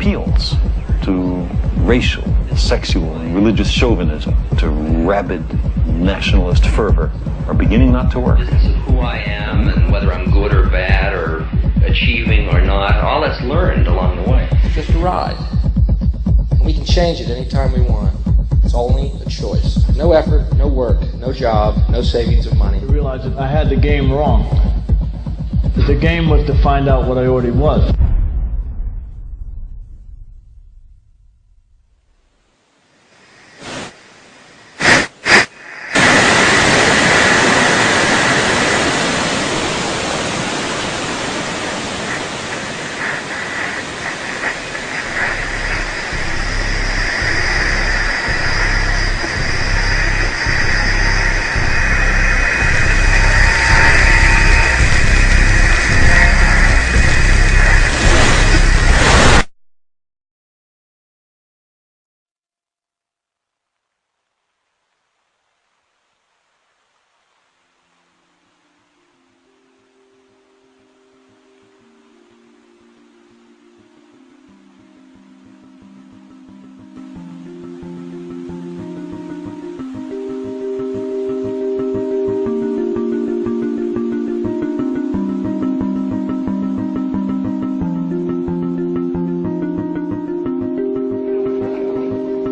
appeals to racial, sexual, and religious chauvinism, to rabid nationalist fervor, are beginning not to work. Business of who I am and whether I'm good or bad or achieving or not, all that's learned along the way. It's just a ride. We can change it anytime we want. It's only a choice. No effort, no work, no job, no savings of money. I realized that I had the game wrong. That the game was to find out what I already was.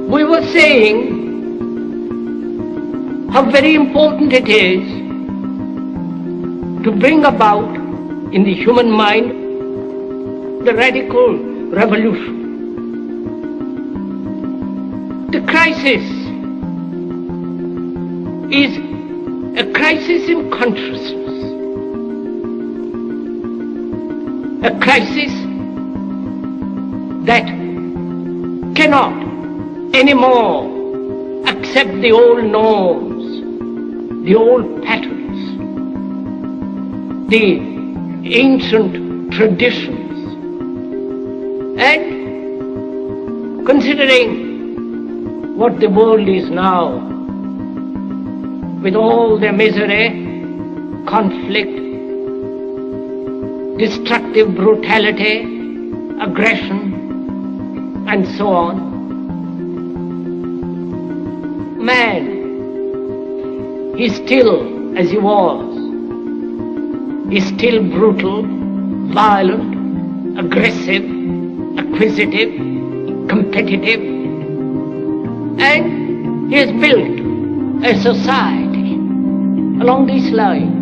We were saying how very important it is to bring about in the human mind the radical revolution. The crisis is a crisis in consciousness, a crisis that cannot anymore accept the old norms, the old patterns, the ancient traditions. And considering what the world is now, with all the misery, conflict, destructive brutality, aggression, and so on, man is still as he was. He's still brutal, violent, aggressive, acquisitive, competitive, and he has built a society along these lines.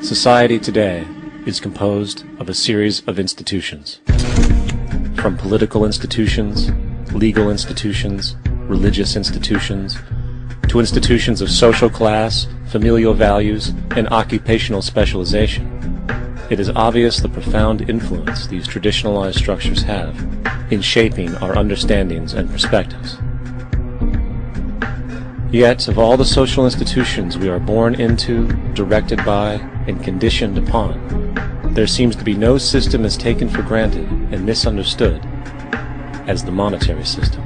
Society today is composed of a series of institutions. From political institutions, legal institutions, religious institutions, to institutions of social class, familial values, and occupational specialization. It is obvious the profound influence these traditionalized structures have in shaping our understandings and perspectives. Yet, of all the social institutions we are born into, directed by, and conditioned upon, there seems to be no system as taken for granted and misunderstood as the monetary system.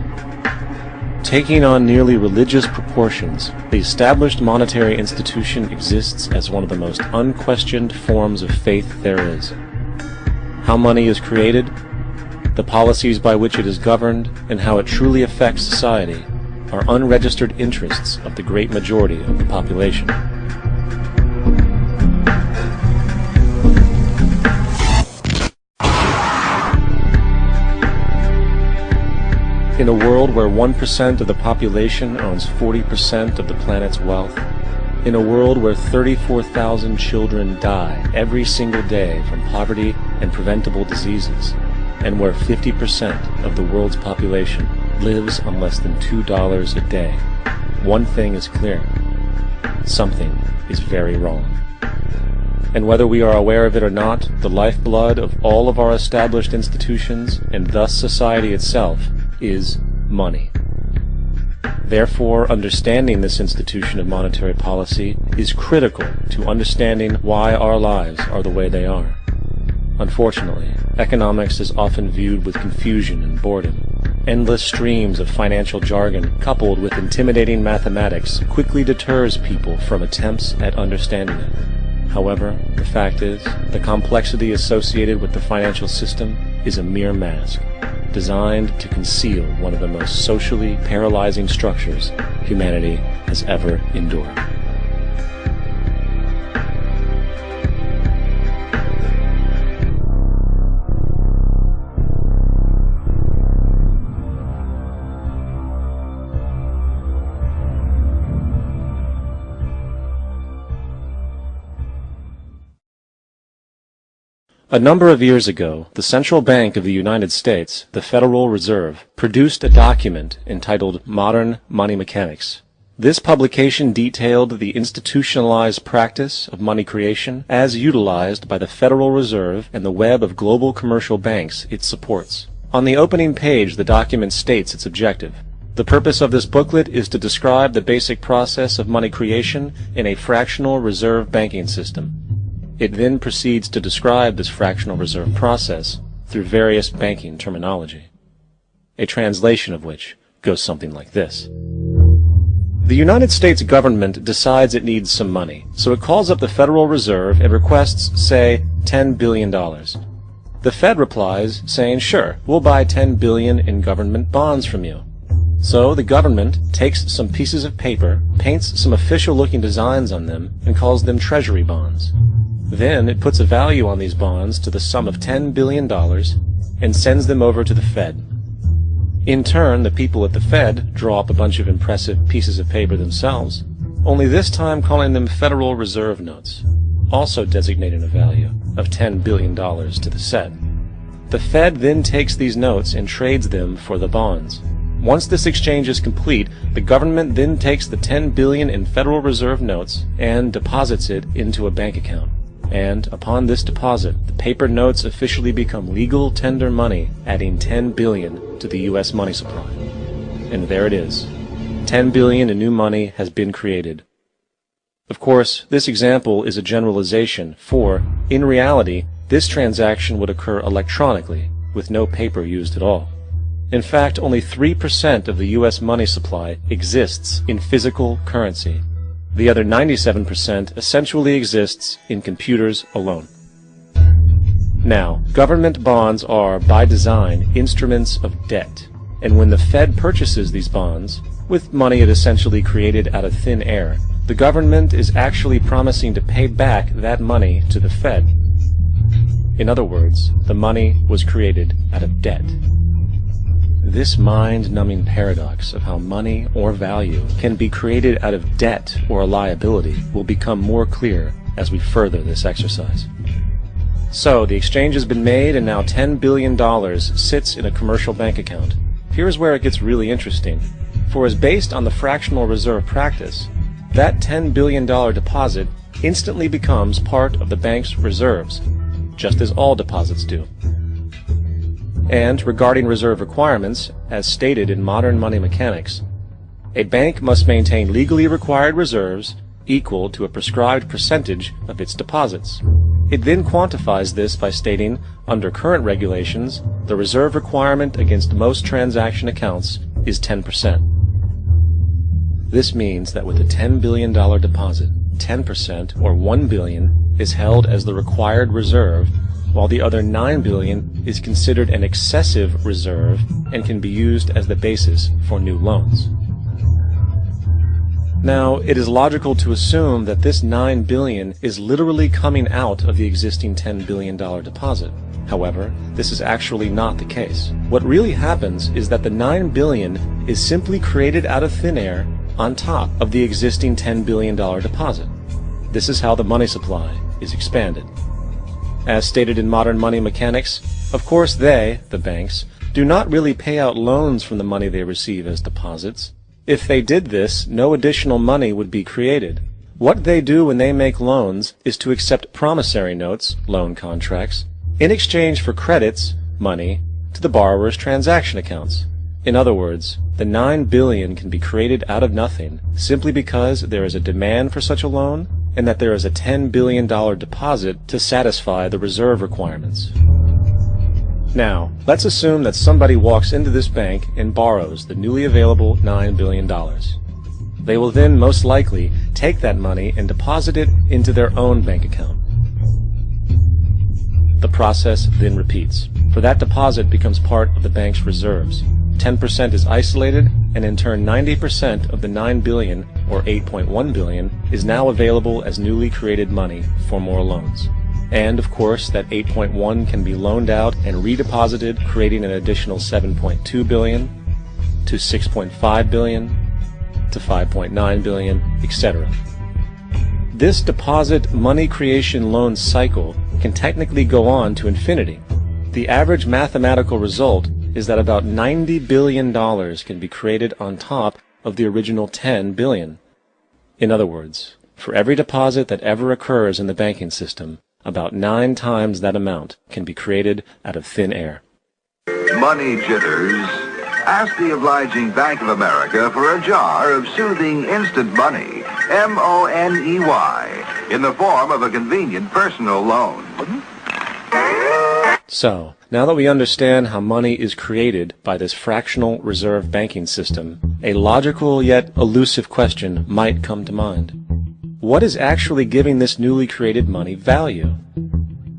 Taking on nearly religious proportions, the established monetary institution exists as one of the most unquestioned forms of faith there is. How money is created, the policies by which it is governed, and how it truly affects society are unregistered interests of the great majority of the population. In a world where 1% of the population owns 40% of the planet's wealth, in a world where 34,000 children die every single day from poverty and preventable diseases, and where 50% of the world's population lives on less than $2 a day, one thing is clear: something is very wrong. And whether we are aware of it or not, the lifeblood of all of our established institutions, and thus society itself, is money. Therefore, understanding this institution of monetary policy is critical to understanding why our lives are the way they are. Unfortunately, economics is often viewed with confusion and boredom. Endless streams of financial jargon coupled with intimidating mathematics quickly deters people from attempts at understanding it. However, the fact is, the complexity associated with the financial system is a mere mask, designed to conceal one of the most socially paralyzing structures humanity has ever endured. A number of years ago, the Central Bank of the United States, the Federal Reserve, produced a document entitled Modern Money Mechanics. This publication detailed the institutionalized practice of money creation as utilized by the Federal Reserve and the web of global commercial banks it supports. On the opening page, the document states its objective. The purpose of this booklet is to describe the basic process of money creation in a fractional reserve banking system. It then proceeds to describe this fractional reserve process through various banking terminology, a translation of which goes something like this. The United States government decides it needs some money, so it calls up the Federal Reserve and requests, say, $10 billion. The Fed replies, saying, sure, we'll buy $10 billion in government bonds from you. So the government takes some pieces of paper, paints some official-looking designs on them, and calls them treasury bonds. Then it puts a value on these bonds to the sum of $10 billion and sends them over to the Fed. In turn, the people at the Fed draw up a bunch of impressive pieces of paper themselves, only this time calling them Federal Reserve notes, also designating a value of $10 billion to the set. The Fed then takes these notes and trades them for the bonds. Once this exchange is complete, the government then takes the $10 billion in Federal Reserve notes and deposits it into a bank account. And upon this deposit, the paper notes officially become legal tender money, adding $10 billion to the U.S. money supply. And there it is. $10 billion in new money has been created. Of course, this example is a generalization, for, in reality, this transaction would occur electronically, with no paper used at all. In fact, only 3% of the U.S. money supply exists in physical currency. The other 97% essentially exists in computers alone. Now, government bonds are, by design, instruments of debt, and when the Fed purchases these bonds, with money it essentially created out of thin air, the government is actually promising to pay back that money to the Fed. In other words, the money was created out of debt. This mind-numbing paradox of how money or value can be created out of debt or a liability will become more clear as we further this exercise. So, the exchange has been made and now $10 billion sits in a commercial bank account. Here's where it gets really interesting. For as based on the fractional reserve practice, that $10 billion deposit instantly becomes part of the bank's reserves, just as all deposits do. And regarding reserve requirements, as stated in Modern Money Mechanics, a bank must maintain legally required reserves equal to a prescribed percentage of its deposits. It then quantifies this by stating, under current regulations, the reserve requirement against most transaction accounts is 10%. This means that with a $10 billion deposit, 10%, or $1 billion, is held as the required reserve, while the other $9 billion is considered an excessive reserve and can be used as the basis for new loans. Now, it is logical to assume that this $9 billion is literally coming out of the existing $10 billion deposit. However, this is actually not the case. What really happens is that the $9 billion is simply created out of thin air on top of the existing $10 billion deposit. This is how the money supply is expanded. As stated in modern money mechanics, of course they, the banks, do not really pay out loans from the money they receive as deposits. If they did this, no additional money would be created. What they do when they make loans is to accept promissory notes, loan contracts, in exchange for credits, money, to the borrower's transaction accounts. In other words, the $9 billion can be created out of nothing simply because there is a demand for such a loan and that there is a $10 billion deposit to satisfy the reserve requirements. Now, let's assume that somebody walks into this bank and borrows the newly available $9 billion. They will then most likely take that money and deposit it into their own bank account. The process then repeats, for that deposit becomes part of the bank's reserves. 10% is isolated, and in turn 90% of the $9 billion, or $8.1 billion, is now available as newly created money for more loans. And, of course, that 8.1 can be loaned out and redeposited, creating an additional 7.2 billion, to 6.5 billion, to 5.9 billion, etc. This deposit money creation loan cycle can technically go on to infinity. The average mathematical result is that about $90 billion can be created on top of the original $10 billion. In other words, for every deposit that ever occurs in the banking system, about 9 times that amount can be created out of thin air. Money jitters. Ask the obliging Bank of America for a jar of soothing instant money, M-O-N-E-Y, in the form of a convenient personal loan. So, now that we understand how money is created by this fractional reserve banking system, a logical yet elusive question might come to mind. What is actually giving this newly created money value?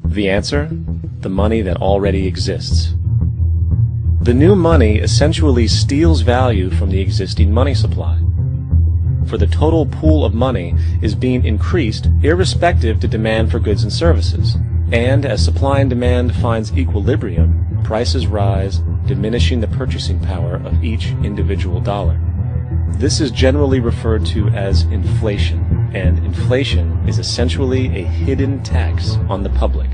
The answer? The money that already exists. The new money essentially steals value from the existing money supply. For the total pool of money is being increased irrespective to demand for goods and services. And as supply and demand finds equilibrium, prices rise, diminishing the purchasing power of each individual dollar. This is generally referred to as inflation, and inflation is essentially a hidden tax on the public.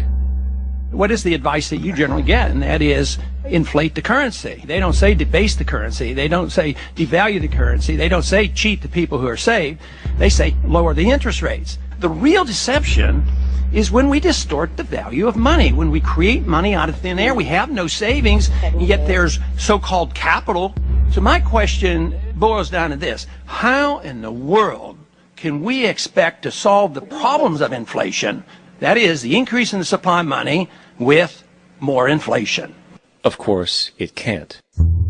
What is the advice that you generally get? And that is, inflate the currency. They don't say debase the currency. They don't say devalue the currency. They don't say cheat the people who are saved. They say lower the interest rates. The real deception is when we distort the value of money. When we create money out of thin air, we have no savings, and yet there's so-called capital. So my question boils down to this: how in the world can we expect to solve the problems of inflation, that is, the increase in the supply of money, with more inflation? Of course, it can't.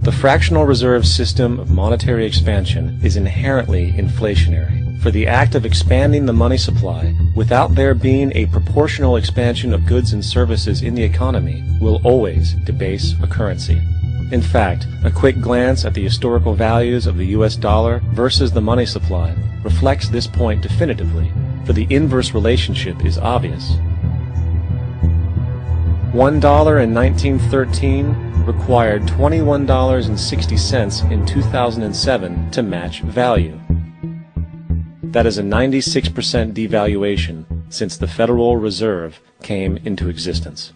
The fractional reserve system of monetary expansion is inherently inflationary. For the act of expanding the money supply, without there being a proportional expansion of goods and services in the economy, will always debase a currency. In fact, a quick glance at the historical values of the US dollar versus the money supply reflects this point definitively, for the inverse relationship is obvious. $1 in 1913 required $21.60 in 2007 to match value. That is a 96% devaluation since the Federal Reserve came into existence.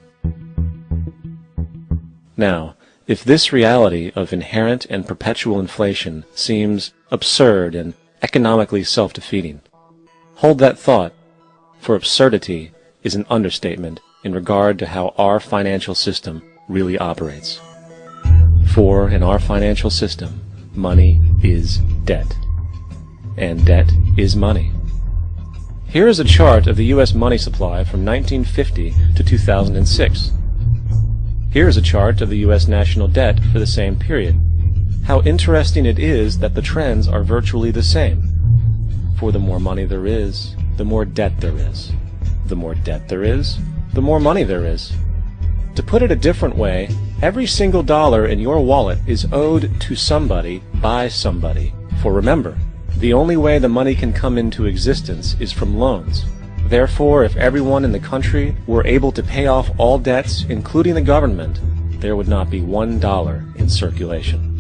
Now, if this reality of inherent and perpetual inflation seems absurd and economically self-defeating, hold that thought, for absurdity is an understatement in regard to how our financial system really operates. For in our financial system, money is debt, and debt is money. Here is a chart of the U.S. money supply from 1950 to 2006. Here is a chart of the U.S. national debt for the same period. How interesting it is that the trends are virtually the same. For the more money there is, the more debt there is. The more debt there is, the more money there is. To put it a different way, every single dollar in your wallet is owed to somebody by somebody. For remember, the only way the money can come into existence is from loans. Therefore, if everyone in the country were able to pay off all debts, including the government, there would not be $1 in circulation.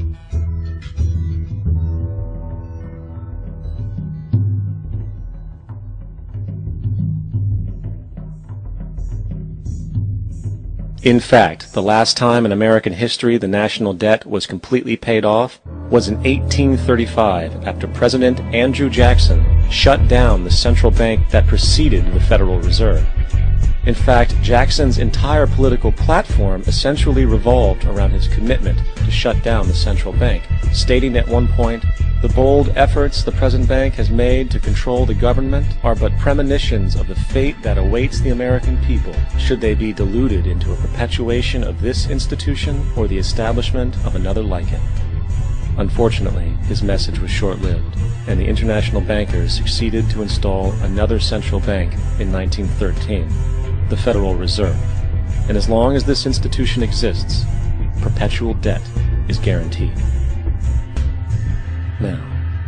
In fact, the last time in American history the national debt was completely paid off was in 1835 after President Andrew Jackson shut down the central bank that preceded the Federal Reserve. In fact, Jackson's entire political platform essentially revolved around his commitment to shut down the central bank, stating at one point, "The bold efforts the present bank has made to control the government are but premonitions of the fate that awaits the American people should they be deluded into a perpetuation of this institution or the establishment of another like it." Unfortunately, his message was short-lived, and the international bankers succeeded to install another central bank in 1913, the Federal Reserve. And as long as this institution exists, perpetual debt is guaranteed. Now,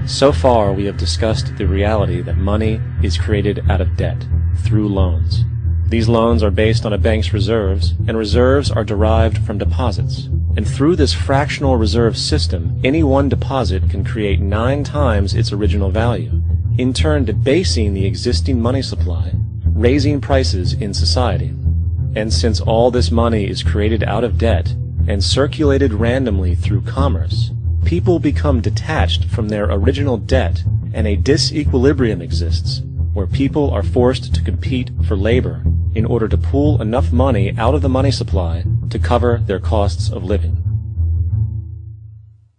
so far we have discussed the reality that money is created out of debt, through loans. These loans are based on a bank's reserves, and reserves are derived from deposits. And through this fractional reserve system, any one deposit can create 9 times its original value, in turn debasing the existing money supply, raising prices in society. And since all this money is created out of debt and circulated randomly through commerce, people become detached from their original debt, and a disequilibrium exists, where people are forced to compete for labor in order to pool enough money out of the money supply to cover their costs of living.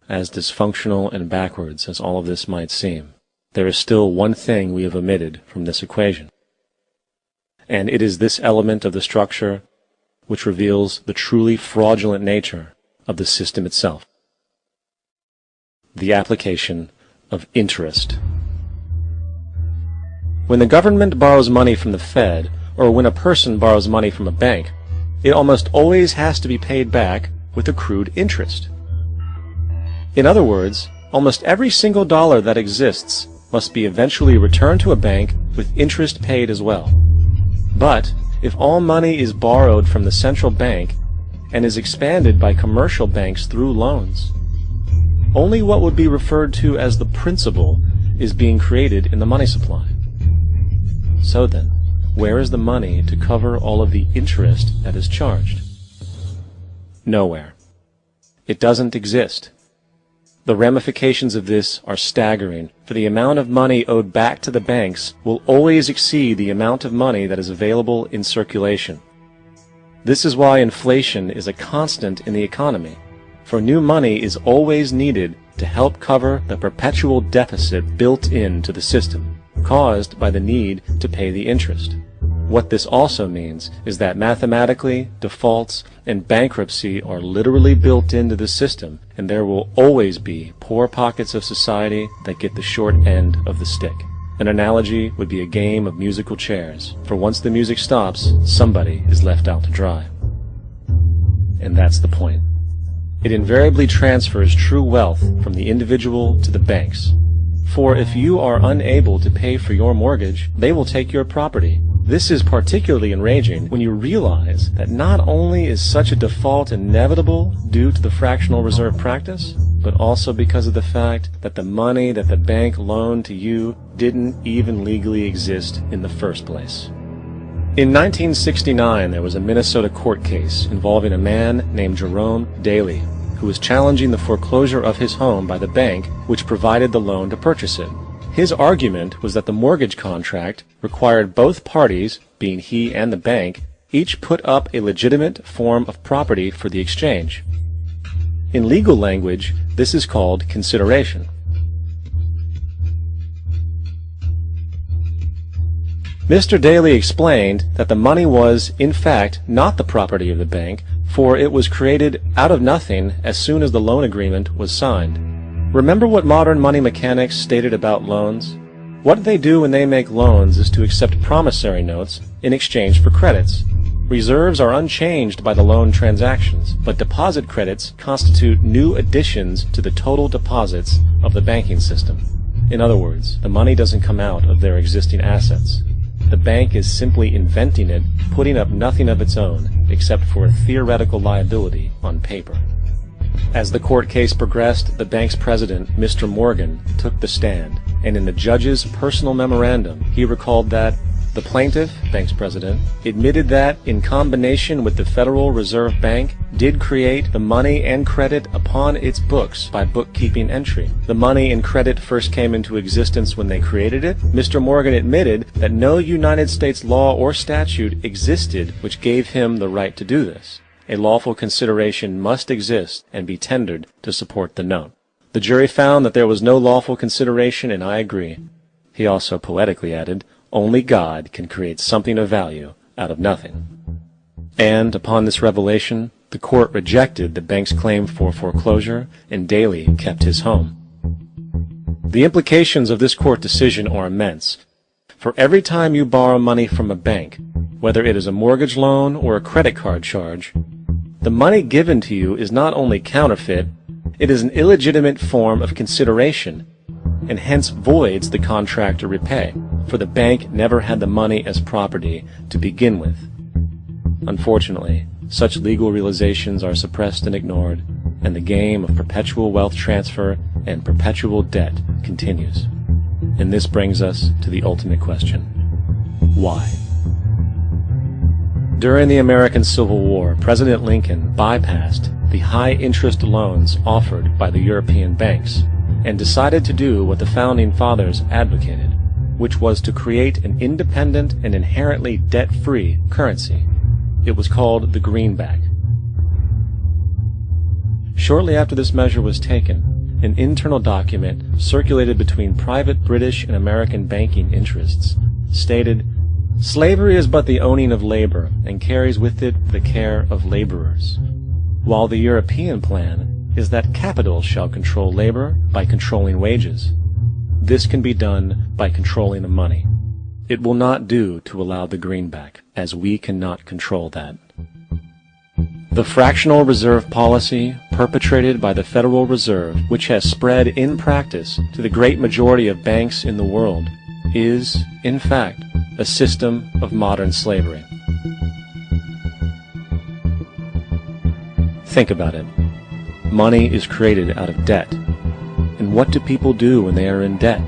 As dysfunctional and backwards as all of this might seem, there is still one thing we have omitted from this equation. And it is this element of the structure which reveals the truly fraudulent nature of the system itself: the application of interest. When the government borrows money from the Fed, or when a person borrows money from a bank, it almost always has to be paid back with accrued interest. In other words, almost every single dollar that exists must be eventually returned to a bank with interest paid as well. But if all money is borrowed from the central bank and is expanded by commercial banks through loans, only what would be referred to as the principal is being created in the money supply. So then, where is the money to cover all of the interest that is charged? Nowhere. It doesn't exist. The ramifications of this are staggering, for the amount of money owed back to the banks will always exceed the amount of money that is available in circulation. This is why inflation is a constant in the economy, for new money is always needed to help cover the perpetual deficit built into the system, caused by the need to pay the interest. What this also means is that mathematically, defaults and bankruptcy are literally built into the system, and there will always be poor pockets of society that get the short end of the stick. An analogy would be a game of musical chairs, for once the music stops, somebody is left out to dry. And that's the point. It invariably transfers true wealth from the individual to the banks. For if you are unable to pay for your mortgage, they will take your property. This is particularly enraging when you realize that not only is such a default inevitable due to the fractional reserve practice, but also because of the fact that the money that the bank loaned to you didn't even legally exist in the first place. In 1969, there was a Minnesota court case involving a man named Jerome Daly, who was challenging the foreclosure of his home by the bank which provided the loan to purchase it. His argument was that the mortgage contract required both parties, being he and the bank, each put up a legitimate form of property for the exchange. In legal language, this is called consideration. Mr. Daly explained that the money was, in fact, not the property of the bank, for it was created out of nothing as soon as the loan agreement was signed. Remember what modern money mechanics stated about loans? What they do when they make loans is to accept promissory notes in exchange for credits. Reserves are unchanged by the loan transactions, but deposit credits constitute new additions to the total deposits of the banking system. In other words, the money doesn't come out of their existing assets. the bank is simply inventing it, putting up nothing of its own, except for a theoretical liability on paper. As the court case progressed, the bank's president, Mr. Morgan, took the stand, and in the judge's personal memorandum, he recalled that the plaintiff, bank's president, admitted that, in combination with the Federal Reserve Bank, did create the money and credit upon its books by bookkeeping entry. The money and credit first came into existence when they created it. Mr. Morgan admitted that no United States law or statute existed which gave him the right to do this. A lawful consideration must exist and be tendered to support the note. The jury found that there was no lawful consideration, and I agree. He also poetically added, "Only God can create something of value out of nothing." And upon this revelation, the court rejected the bank's claim for foreclosure, and Daly kept his home. The implications of this court decision are immense. For every time you borrow money from a bank, whether it is a mortgage loan or a credit card charge, the money given to you is not only counterfeit, it is an illegitimate form of consideration, and hence voids the contract to repay, for the bank never had the money as property to begin with. Unfortunately, such legal realizations are suppressed and ignored, and the game of perpetual wealth transfer and perpetual debt continues. And this brings us to the ultimate question: why? During the American Civil War, President Lincoln bypassed the high-interest loans offered by the European banks and decided to do what the Founding Fathers advocated, which was to create an independent and inherently debt-free currency. It was called the greenback. Shortly after this measure was taken, an internal document circulated between private British and American banking interests stated, "Slavery is but the owning of labor, and carries with it the care of laborers, while the European plan is that capital shall control labor by controlling wages. This can be done by controlling the money. It will not do to allow the greenback, as we cannot control that." The fractional reserve policy perpetrated by the Federal Reserve, which has spread in practice to the great majority of banks in the world, is, in fact, a system of modern slavery. Think about it. Money is created out of debt. And what do people do when they are in debt?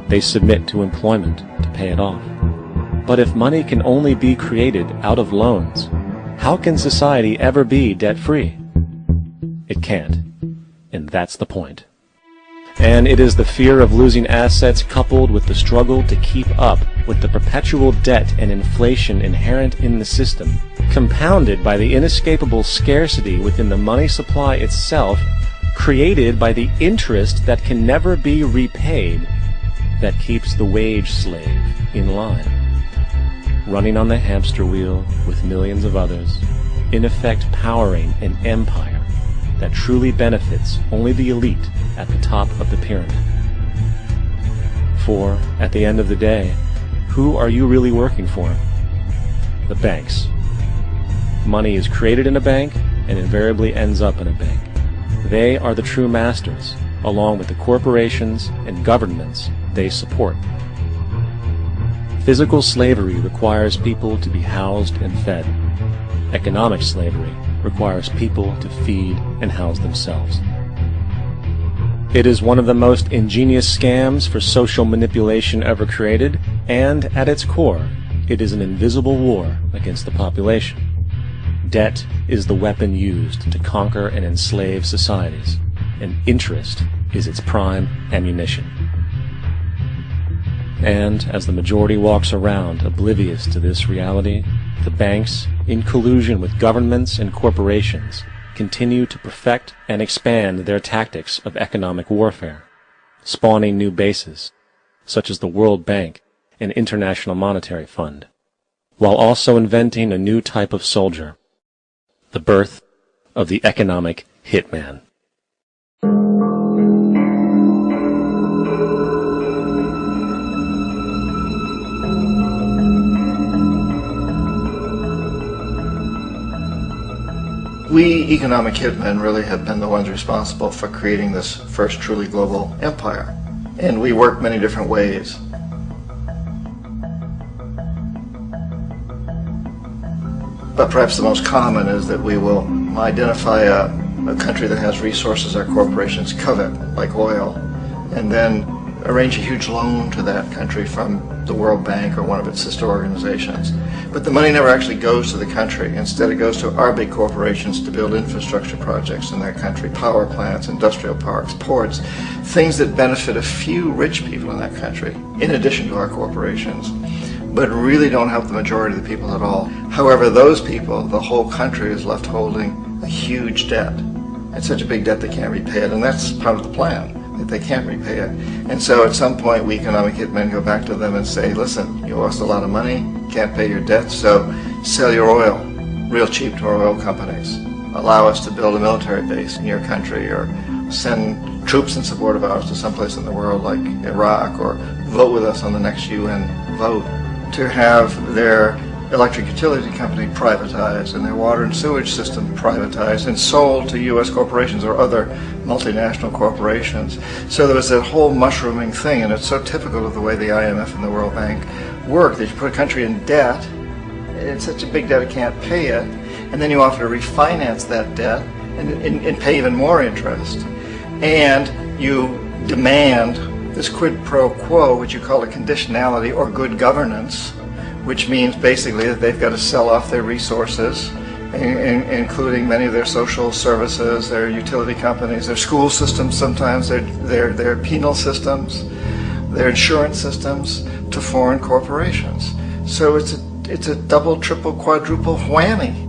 They submit to employment to pay it off. But if money can only be created out of loans, how can society ever be debt-free? It can't. And that's the point. And it is the fear of losing assets coupled with the struggle to keep up with the perpetual debt and inflation inherent in the system, compounded by the inescapable scarcity within the money supply itself, created by the interest that can never be repaid, that keeps the wage slave in line, running on the hamster wheel with millions of others, in effect powering an empire that truly benefits only the elite at the top of the pyramid. For, at the end of the day, who are you really working for? The banks. Money is created in a bank and invariably ends up in a bank. They are the true masters, along with the corporations and governments they support. Physical slavery requires people to be housed and fed. Economic slavery requires people to feed and house themselves. It is one of the most ingenious scams for social manipulation ever created, and at its core, it is an invisible war against the population. Debt is the weapon used to conquer and enslave societies, and interest is its prime ammunition. And as the majority walks around oblivious to this reality, the banks, in collusion with governments and corporations, continue to perfect and expand their tactics of economic warfare, spawning new bases, such as the World Bank and International Monetary Fund, while also inventing a new type of soldier, the birth of the economic hitman. We economic hitmen really have been the ones responsible for creating this first truly global empire. And we work many different ways. But perhaps the most common is that we will identify a country that has resources our corporations covet, like oil, and then arrange a huge loan to that country from the World Bank or one of its sister organizations. But the money never actually goes to the country. Instead, it goes to our big corporations to build infrastructure projects in that country, power plants, industrial parks, ports, things that benefit a few rich people in that country, in addition to our corporations, but really don't help the majority of the people at all. However, those people, the whole country is left holding a huge debt. It's such a big debt they can't repay it, and that's part of the plan. They can't repay it. And so at some point we economic hitmen go back to them and say, listen, you lost a lot of money, can't pay your debt, so sell your oil real cheap to our oil companies. Allow us to build a military base in your country, or send troops in support of ours to someplace in the world like Iraq, or vote with us on the next UN vote. To have their electric utility company privatized and their water and sewage system privatized and sold to U.S. corporations or other multinational corporations. So there was that whole mushrooming thing, and it's so typical of the way the IMF and the World Bank work, that you put a country in debt, it's such a big debt it can't pay it, and then you offer to refinance that debt and pay even more interest. And you demand this quid pro quo, which you call a conditionality or good governance, which means basically that they've got to sell off their resources, including many of their social services, their utility companies, their school systems sometimes, their penal systems, their insurance systems, to foreign corporations. So it's a double, triple, quadruple whammy.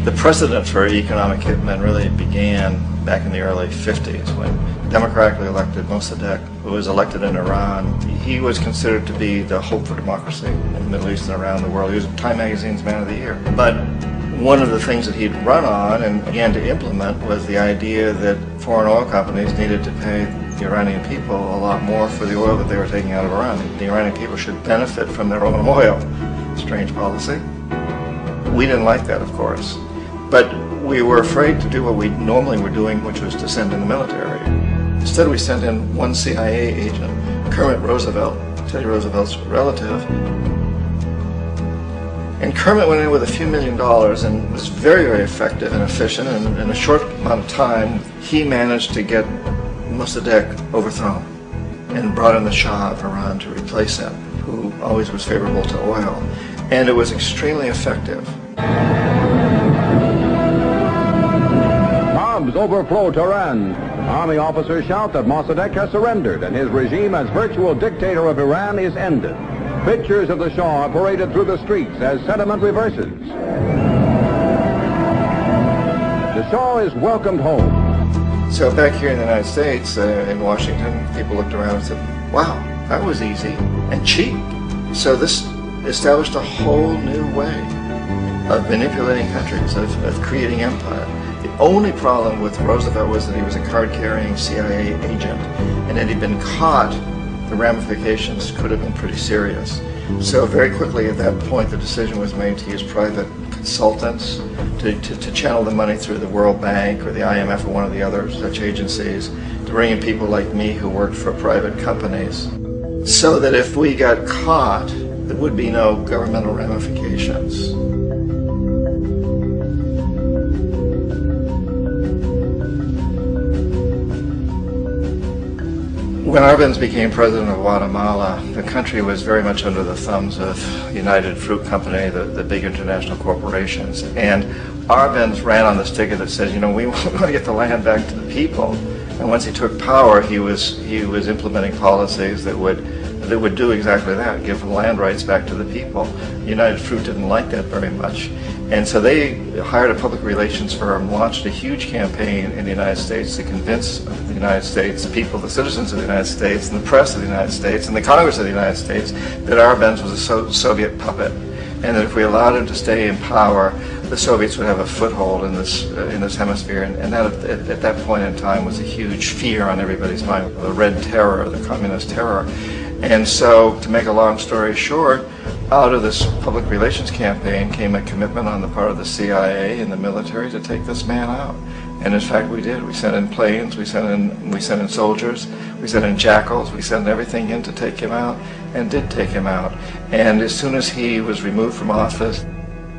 The precedent for economic hitmen really began back in the early 50s when democratically elected Mossadegh, who was elected in Iran, he was considered to be the hope for democracy in the Middle East and around the world. He was Time Magazine's Man of the Year. But one of the things that he'd run on and began to implement was the idea that foreign oil companies needed to pay the Iranian people a lot more for the oil that they were taking out of Iran. The Iranian people should benefit from their own oil. Strange policy. We didn't like that, of course. But we were afraid to do what we normally were doing, which was to send in the military. Instead, we sent in one CIA agent, Kermit Roosevelt, Teddy Roosevelt's relative. And Kermit went in with a few $1 million and was very, very effective and efficient. And in a short amount of time, he managed to get Mossadegh overthrown and brought in the Shah of Iran to replace him, who always was favorable to oil. And it was extremely effective. Bombs overflow Tehran. Army officers shout that Mossadegh has surrendered and his regime as virtual dictator of Iran is ended. Pictures of the Shah are paraded through the streets as sentiment reverses. The Shah is welcomed home. So back here in the United States, in Washington, people looked around and said, wow, that was easy and cheap. So this established a whole new way of manipulating countries, of creating empire. The only problem with Roosevelt was that he was a card-carrying CIA agent, and had he been caught, the ramifications could have been pretty serious. So very quickly at that point, the decision was made to use private consultants to channel the money through the World Bank or the IMF or one of the other such agencies, to bring in people like me who worked for private companies, so that if we got caught, there would be no governmental ramifications. When Arbenz became president of Guatemala, the country was very much under the thumbs of United Fruit Company, the big international corporations. And Arbenz ran on this ticket that says, you know, we want to get the land back to the people. And once he took power, he was implementing policies that would do exactly that, give the land rights back to the people. United Fruit didn't like that very much. And so they hired a public relations firm, launched a huge campaign in the United States to convince the United States people, the citizens of the United States, and the press of the United States, and the Congress of the United States, that Arbenz was a Soviet puppet, and that if we allowed him to stay in power, the Soviets would have a foothold in this hemisphere. And that at that point in time was a huge fear on everybody's mind, the Red Terror, the Communist terror. And so, to make a long story short, out of this public relations campaign came a commitment on the part of the CIA and the military to take this man out. And in fact, we did. We sent in planes, we sent in soldiers, we sent in jackals, we sent everything in to take him out. and did take him out. And as soon as he was removed from office,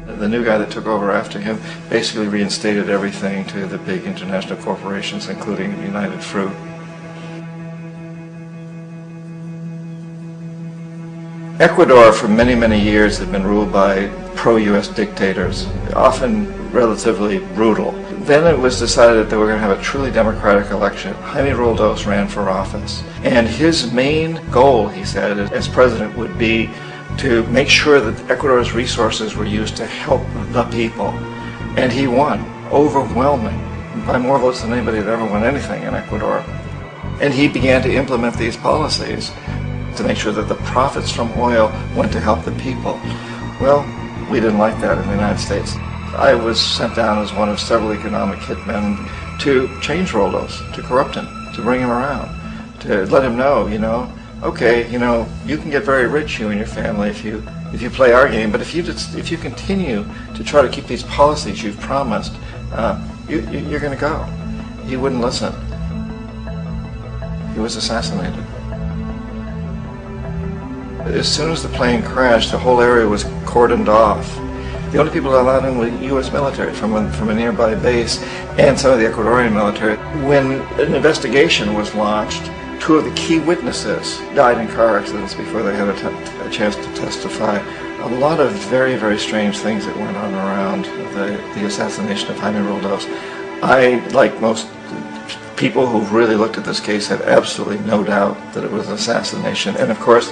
the new guy that took over after him basically reinstated everything to the big international corporations, including United Fruit. Ecuador for many, many years had been ruled by pro-U.S. dictators, often relatively brutal. Then it was decided that they were going to have a truly democratic election. Jaime Roldos ran for office, and his main goal, he said, as president would be to make sure that Ecuador's resources were used to help the people. And he won, overwhelming, by more votes than anybody had ever won anything in Ecuador. And he began to implement these policies to make sure that the profits from oil went to help the people. Well, we didn't like that in the United States. I was sent down as one of several economic hitmen to change Roldos, to corrupt him, to bring him around, to let him know, okay, you can get very rich, you and your family, if you play our game, but if you continue to try to keep these policies you've promised, you're going to go. He wouldn't listen. He was assassinated. As soon as the plane crashed, the whole area was cordoned off. The only people allowed in were U.S. military from a nearby base and some of the Ecuadorian military. When an investigation was launched, 2 of the key witnesses died in car accidents before they had a chance to testify. A lot of very, very strange things that went on around the assassination of Jaime Roldos. I, like most people who've really looked at this case, had absolutely no doubt that it was an assassination. And of course,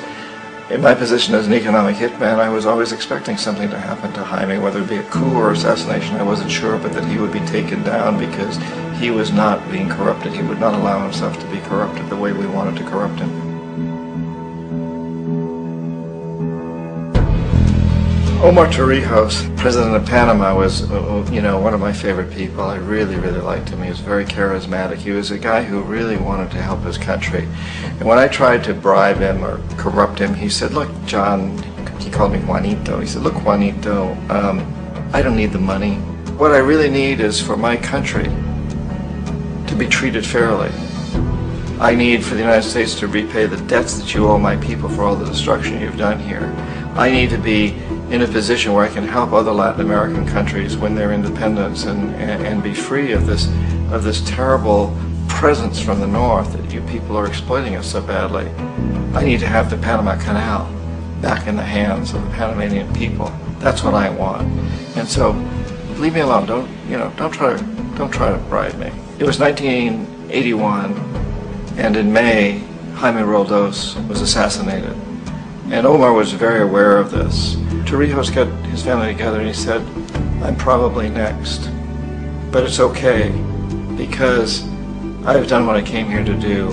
in my position as an economic hitman, I was always expecting something to happen to Jaime, whether it be a coup or assassination, I wasn't sure, but that he would be taken down because he was not being corrupted. He would not allow himself to be corrupted the way we wanted to corrupt him. Omar Torrijos, president of Panama, was, one of my favorite people. I really, really liked him. He was very charismatic. He was a guy who really wanted to help his country. And when I tried to bribe him or corrupt him, he said, look, John, he called me Juanito. He said, look, Juanito, I don't need the money. What I really need is for my country to be treated fairly. I need for the United States to repay the debts that you owe my people for all the destruction you've done here. I need to be in a position where I can help other Latin American countries win their independence and be free of this terrible presence from the north that you people are exploiting us so badly. I need to have the Panama Canal back in the hands of the Panamanian people. That's what I want. And so, leave me alone. Don't try to bribe me. It was 1981, and in May, Jaime Roldos was assassinated. And Omar was very aware of this. Torrijos got his family together and he said, I'm probably next, but it's okay because I've done what I came here to do.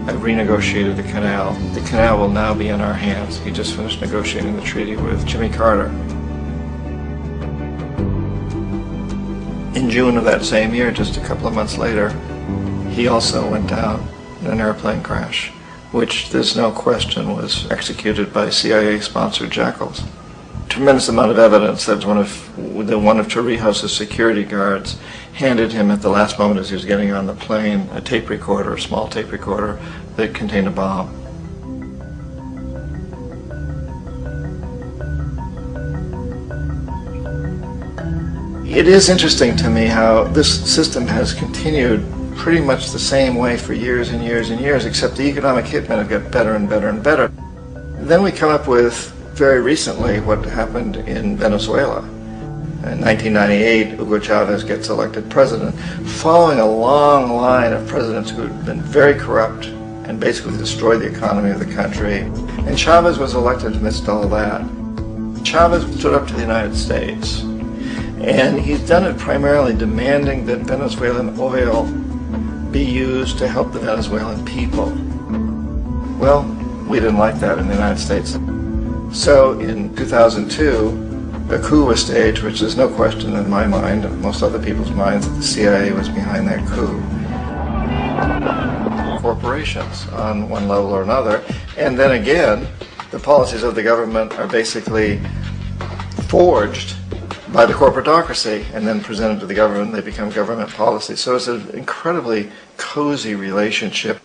I've renegotiated the canal. The canal will now be in our hands. He just finished negotiating the treaty with Jimmy Carter. In June of that same year, just a couple of months later, he also went down in an airplane crash, which there's no question was executed by CIA-sponsored jackals. Tremendous amount of evidence that one of Torrijos' security guards handed him at the last moment as he was getting on the plane a tape recorder, a small tape recorder that contained a bomb. It is interesting to me how this system has continued pretty much the same way for years and years and years, except the economic hitmen have got better and better and better. Then we come up with, very recently, what happened in Venezuela. In 1998, Hugo Chavez gets elected president, following a long line of presidents who had been very corrupt and basically destroyed the economy of the country. And Chavez was elected amidst all that. Chavez stood up to the United States, and he's done it primarily demanding that Venezuelan oil be used to help the Venezuelan people. Well, we didn't like that in the United States. So in 2002, a coup was staged, which is no question in my mind, and most other people's minds, that the CIA was behind that coup. Corporations on one level or another, and then again, the policies of the government are basically forged by the corporatocracy and then presented to the government. They become government policies. So it's an incredibly cozy relationship.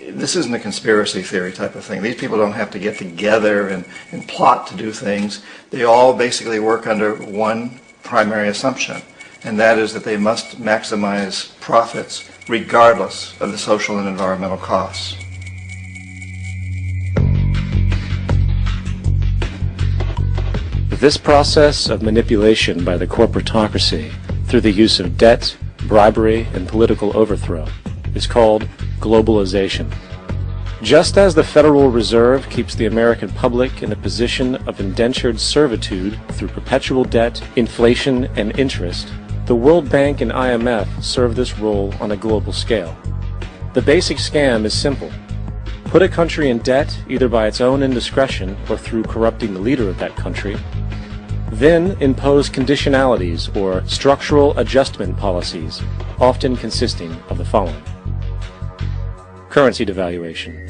This isn't a conspiracy theory type of thing. These people don't have to get together and plot to do things. They all basically work under one primary assumption, and that is that they must maximize profits regardless of the social and environmental costs. This process of manipulation by the corporatocracy through the use of debt, bribery, and political overthrow is called globalization. Just as the Federal Reserve keeps the American public in a position of indentured servitude through perpetual debt, inflation, and interest, the World Bank and IMF serve this role on a global scale. The basic scam is simple. Put a country in debt either by its own indiscretion or through corrupting the leader of that country, then impose conditionalities or structural adjustment policies, often consisting of the following. Currency devaluation.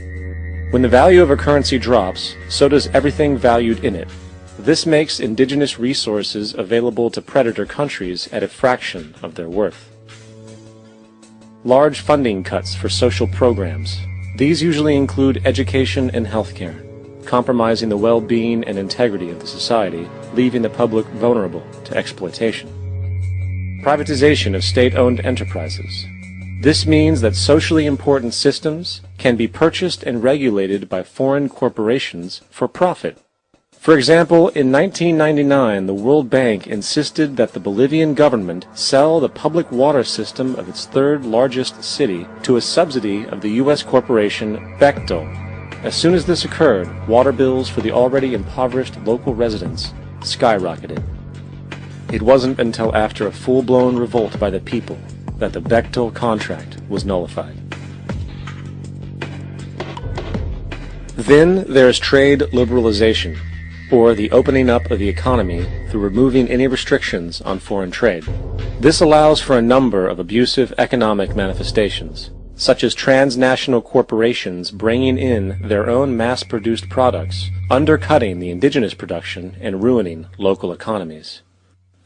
When the value of a currency drops, so does everything valued in it. This makes indigenous resources available to predator countries at a fraction of their worth. Large funding cuts for social programs. These usually include education and healthcare, compromising the well-being and integrity of the society, leaving the public vulnerable to exploitation. Privatization of state-owned enterprises. This means that socially important systems can be purchased and regulated by foreign corporations for profit. For example, in 1999, the World Bank insisted that the Bolivian government sell the public water system of its third largest city to a subsidy of the U.S. corporation Bechtel. As soon as this occurred, water bills for the already impoverished local residents skyrocketed. It wasn't until after a full-blown revolt by the people that the Bechtel contract was nullified. Then there's trade liberalization, or the opening up of the economy through removing any restrictions on foreign trade. This allows for a number of abusive economic manifestations, such as transnational corporations bringing in their own mass-produced products, undercutting the indigenous production and ruining local economies.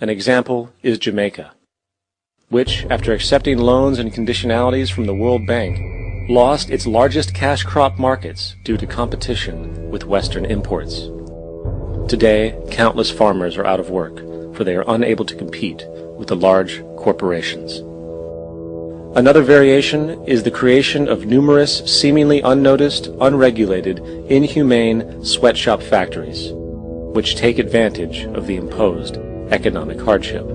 An example is Jamaica, which, after accepting loans and conditionalities from the World Bank, lost its largest cash crop markets due to competition with Western imports. Today, countless farmers are out of work, for they are unable to compete with the large corporations. Another variation is the creation of numerous seemingly unnoticed, unregulated, inhumane sweatshop factories, which take advantage of the imposed economic hardship.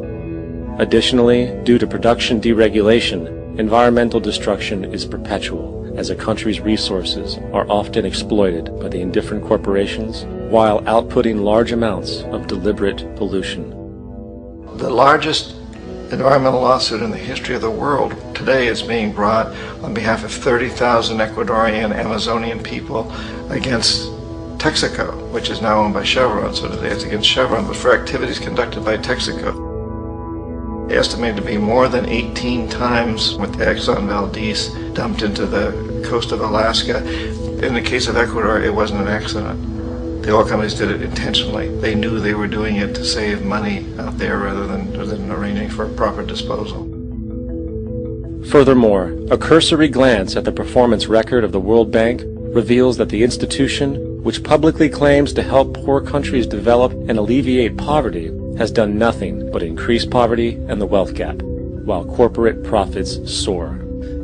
Additionally, due to production deregulation, environmental destruction is perpetual, as a country's resources are often exploited by the indifferent corporations while outputting large amounts of deliberate pollution. The largest environmental lawsuit in the history of the world today is being brought on behalf of 30,000 Ecuadorian Amazonian people against Texaco, which is now owned by Chevron. So today it's against Chevron, but for activities conducted by Texaco. Estimated to be more than 18 times what the Exxon Valdez dumped into the coast of Alaska. In the case of Ecuador, it wasn't an accident. The oil companies did it intentionally. They knew they were doing it to save money out there rather than arranging for proper disposal. Furthermore, a cursory glance at the performance record of the World Bank reveals that the institution, which publicly claims to help poor countries develop and alleviate poverty, has done nothing but increase poverty and the wealth gap, while corporate profits soar.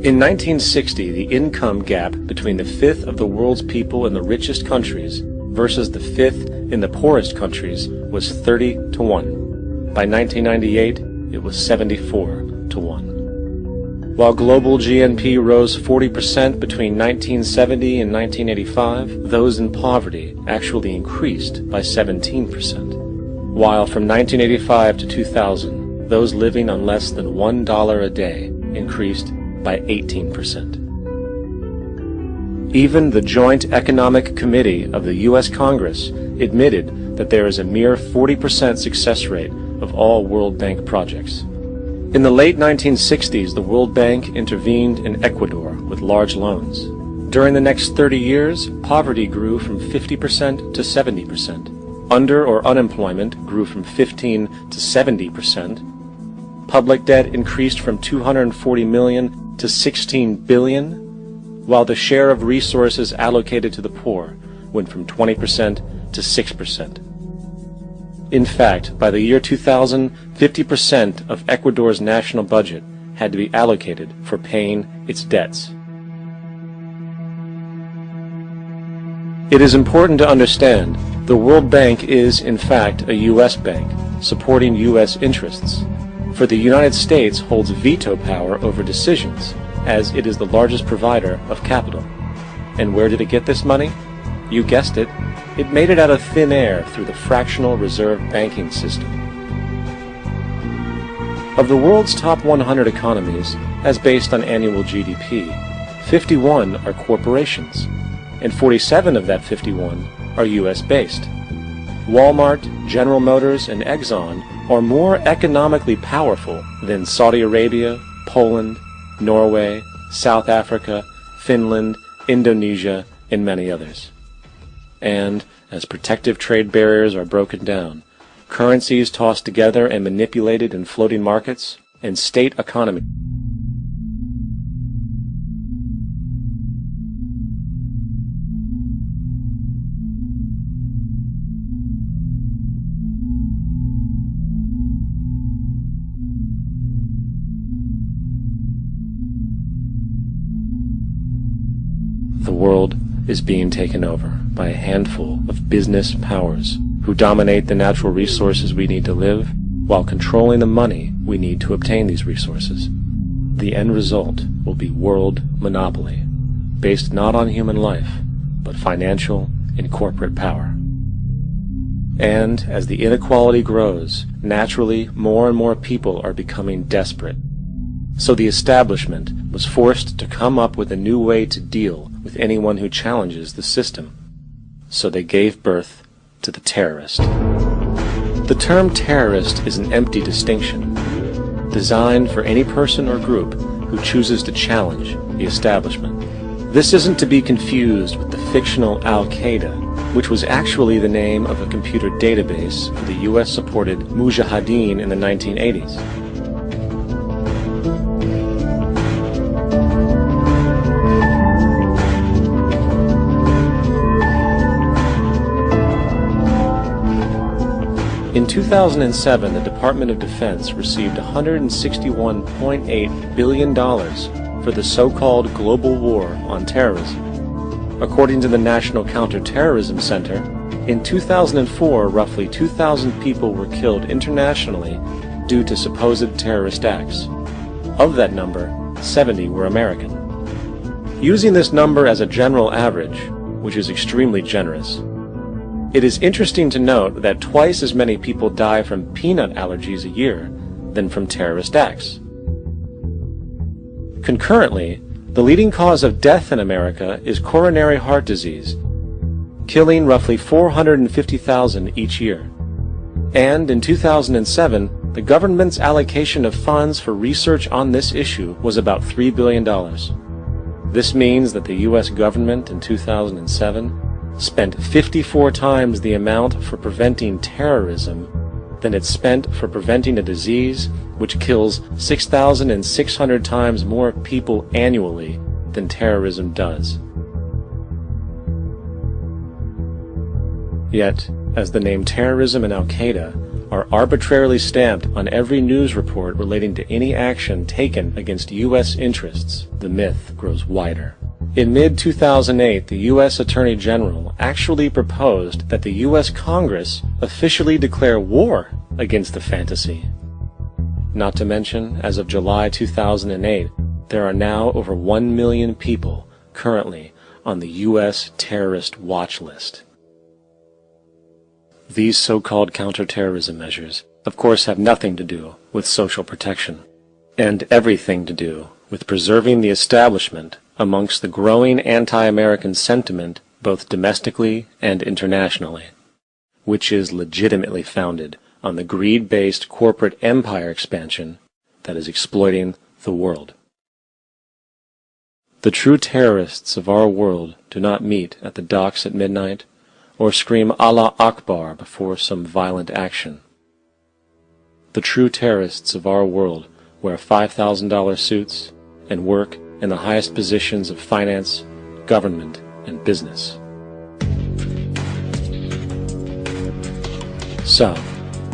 In 1960, the income gap between the fifth of the world's people in the richest countries versus the fifth in the poorest countries was 30 to 1. By 1998, it was 74 to 1. While global GNP rose 40% between 1970 and 1985, those in poverty actually increased by 17%. While from 1985 to 2000, those living on less than $1 a day increased by 18%. Even the Joint Economic Committee of the U.S. Congress admitted that there is a mere 40% success rate of all World Bank projects. In the late 1960s, the World Bank intervened in Ecuador with large loans. During the next 30 years, poverty grew from 50% to 70%. Under or unemployment grew from 15 to 70%. Public debt increased from $240 million to $16 billion. while the share of resources allocated to the poor went from 20% to 6%. In fact, by the year 2000, 50% of Ecuador's national budget had to be allocated for paying its debts. It is important to understand the World Bank is, in fact, a U.S. bank, supporting U.S. interests, for the United States holds veto power over decisions, as it is the largest provider of capital. And where did it get this money? You guessed it, it made it out of thin air through the fractional reserve banking system. Of the world's top 100 economies, as based on annual GDP, 51 are corporations, and 47 of that 51 are U.S.-based. Walmart, General Motors, and Exxon are more economically powerful than Saudi Arabia, Poland, Norway, South Africa, Finland, Indonesia, and many others. And as protective trade barriers are broken down, currencies tossed together and manipulated in floating markets, and state economy the world is being taken over by a handful of business powers who dominate the natural resources we need to live while controlling the money we need to obtain these resources. The end result will be world monopoly, based not on human life, but financial and corporate power. And as the inequality grows, naturally more and more people are becoming desperate. So the establishment was forced to come up with a new way to deal with anyone who challenges the system. So they gave birth to the terrorist. The term terrorist is an empty distinction, designed for any person or group who chooses to challenge the establishment. This isn't to be confused with the fictional Al-Qaeda, which was actually the name of a computer database for the US-supported Mujahideen in the 1980s. In 2007, the Department of Defense received $161.8 billion for the so-called global war on terrorism. According to the National Counterterrorism Center, in 2004, roughly 2,000 people were killed internationally due to supposed terrorist acts. Of that number, 70 were American. Using this number as a general average, which is extremely generous, it is interesting to note that twice as many people die from peanut allergies a year than from terrorist acts. Concurrently, the leading cause of death in America is coronary heart disease, killing roughly 450,000 each year. And in 2007, the government's allocation of funds for research on this issue was about $3 billion. This means that the U.S. government in 2007 spent 54 times the amount for preventing terrorism than it spent for preventing a disease which kills 6,600 times more people annually than terrorism does. Yet, as the name terrorism and Al-Qaeda are arbitrarily stamped on every news report relating to any action taken against U.S. interests, the myth grows wider. In mid-2008, the U.S. Attorney General actually proposed that the U.S. Congress officially declare war against the fantasy. Not to mention, as of July 2008, there are now over 1 million people currently on the U.S. terrorist watch list. These so-called counterterrorism measures, of course, have nothing to do with social protection, and everything to do with preserving the establishment amongst the growing anti-American sentiment both domestically and internationally, which is legitimately founded on the greed-based corporate empire expansion that is exploiting the world. The true terrorists of our world do not meet at the docks at midnight or scream Allah Akbar before some violent action. The true terrorists of our world wear $5,000 suits and work in the highest positions of finance, government, and business. So,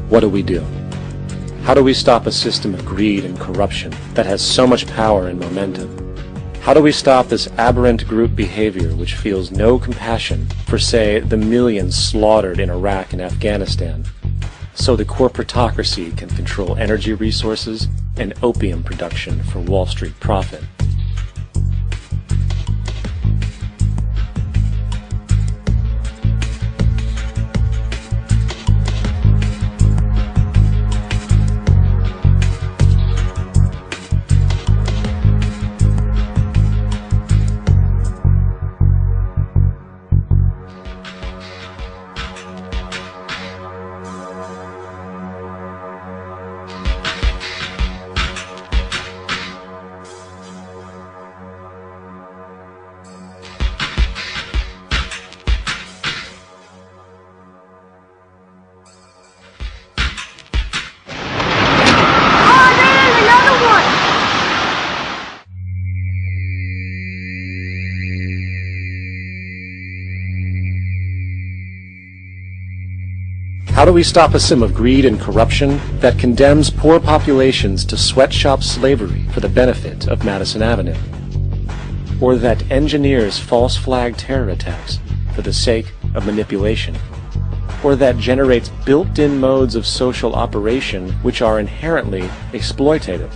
what do? How do we stop a system of greed and corruption that has so much power and momentum? How do we stop this aberrant group behavior which feels no compassion for, say, the millions slaughtered in Iraq and Afghanistan, so the corporatocracy can control energy resources and opium production for Wall Street profit? How do we stop a system of greed and corruption that condemns poor populations to sweatshop slavery for the benefit of Madison Avenue? Or that engineers false flag terror attacks for the sake of manipulation? Or that generates built-in modes of social operation which are inherently exploitative?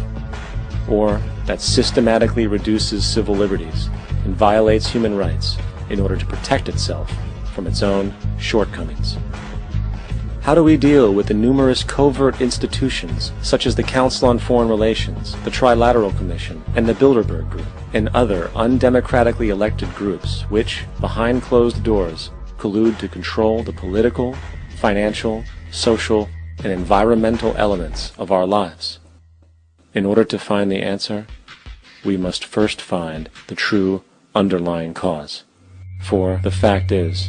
Or that systematically reduces civil liberties and violates human rights in order to protect itself from its own shortcomings? How do we deal with the numerous covert institutions such as the Council on Foreign Relations, the Trilateral Commission, and the Bilderberg Group, and other undemocratically elected groups which, behind closed doors, collude to control the political, financial, social, and environmental elements of our lives? In order to find the answer, we must first find the true underlying cause. For the fact is,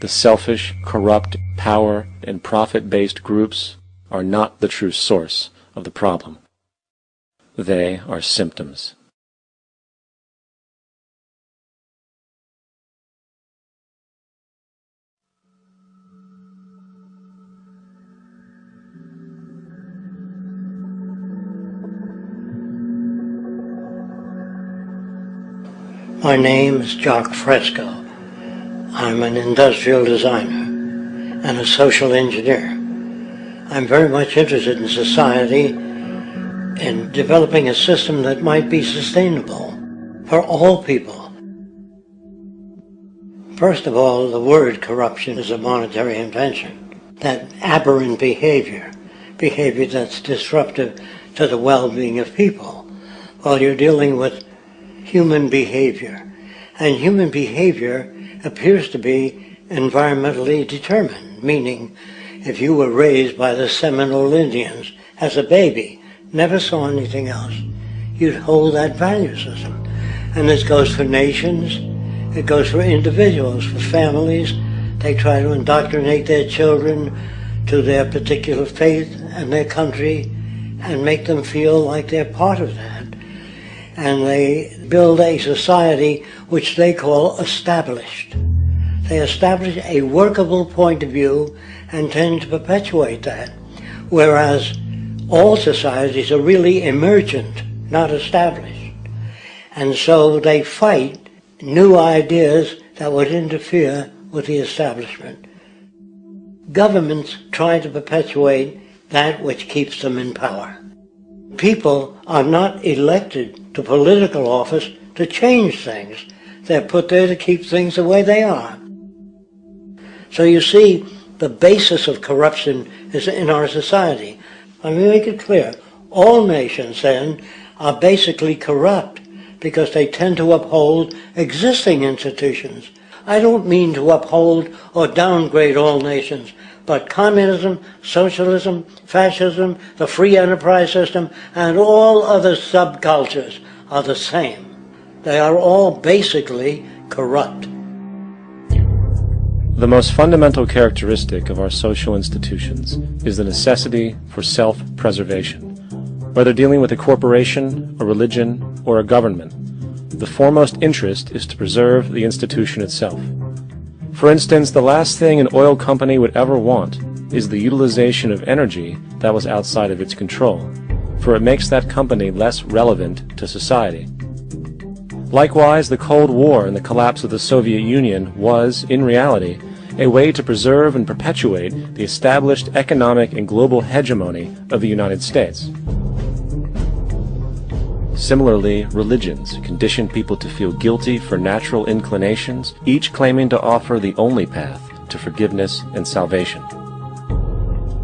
the selfish, corrupt, power, and profit-based groups are not the true source of the problem. They are symptoms. My name is Jock Fresco. I'm an industrial designer and a social engineer. I'm very much interested in society and developing a system that might be sustainable for all people. First of all, the word corruption is a monetary invention. That aberrant behavior that's disruptive to the well-being of people, while you're dealing with human behavior. And human behavior appears to be environmentally determined, meaning if you were raised by the Seminole Indians as a baby, never saw anything else, you'd hold that value system. And this goes for nations, it goes for individuals, for families. They try to indoctrinate their children to their particular faith and their country and make them feel like they're part of that. And they build a society which they call established. They establish a workable point of view and tend to perpetuate that, whereas all societies are really emergent, not established. And so they fight new ideas that would interfere with the establishment. Governments try to perpetuate that which keeps them in power. People are not elected to political office to change things. They're put there to keep things the way they are. So you see, the basis of corruption is in our society. Let me make it clear. All nations, then, are basically corrupt because they tend to uphold existing institutions. I don't mean to uphold or downgrade all nations, but communism, socialism, fascism, the free enterprise system, and all other subcultures are the same. They are all basically corrupt. The most fundamental characteristic of our social institutions is the necessity for self-preservation. Whether dealing with a corporation, a religion, or a government, the foremost interest is to preserve the institution itself. For instance, the last thing an oil company would ever want is the utilization of energy that was outside of its control, for it makes that company less relevant to society. Likewise, the Cold War and the collapse of the Soviet Union was, in reality, a way to preserve and perpetuate the established economic and global hegemony of the United States. Similarly, religions condition people to feel guilty for natural inclinations, each claiming to offer the only path to forgiveness and salvation.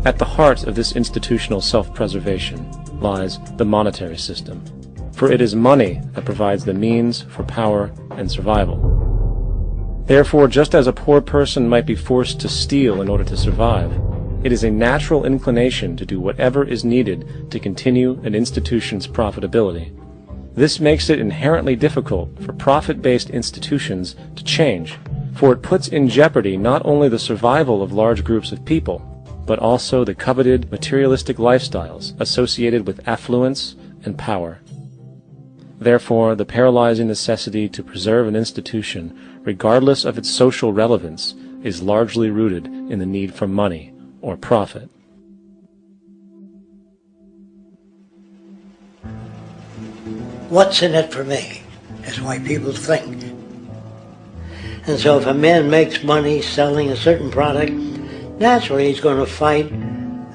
At the heart of this institutional self-preservation lies the monetary system, for it is money that provides the means for power and survival. Therefore, just as a poor person might be forced to steal in order to survive, it is a natural inclination to do whatever is needed to continue an institution's profitability. This makes it inherently difficult for profit-based institutions to change, for it puts in jeopardy not only the survival of large groups of people, but also the coveted materialistic lifestyles associated with affluence and power. Therefore, the paralyzing necessity to preserve an institution, regardless of its social relevance, is largely rooted in the need for money or profit. What's in it for me is why people think. And so if a man makes money selling a certain product, naturally he's going to fight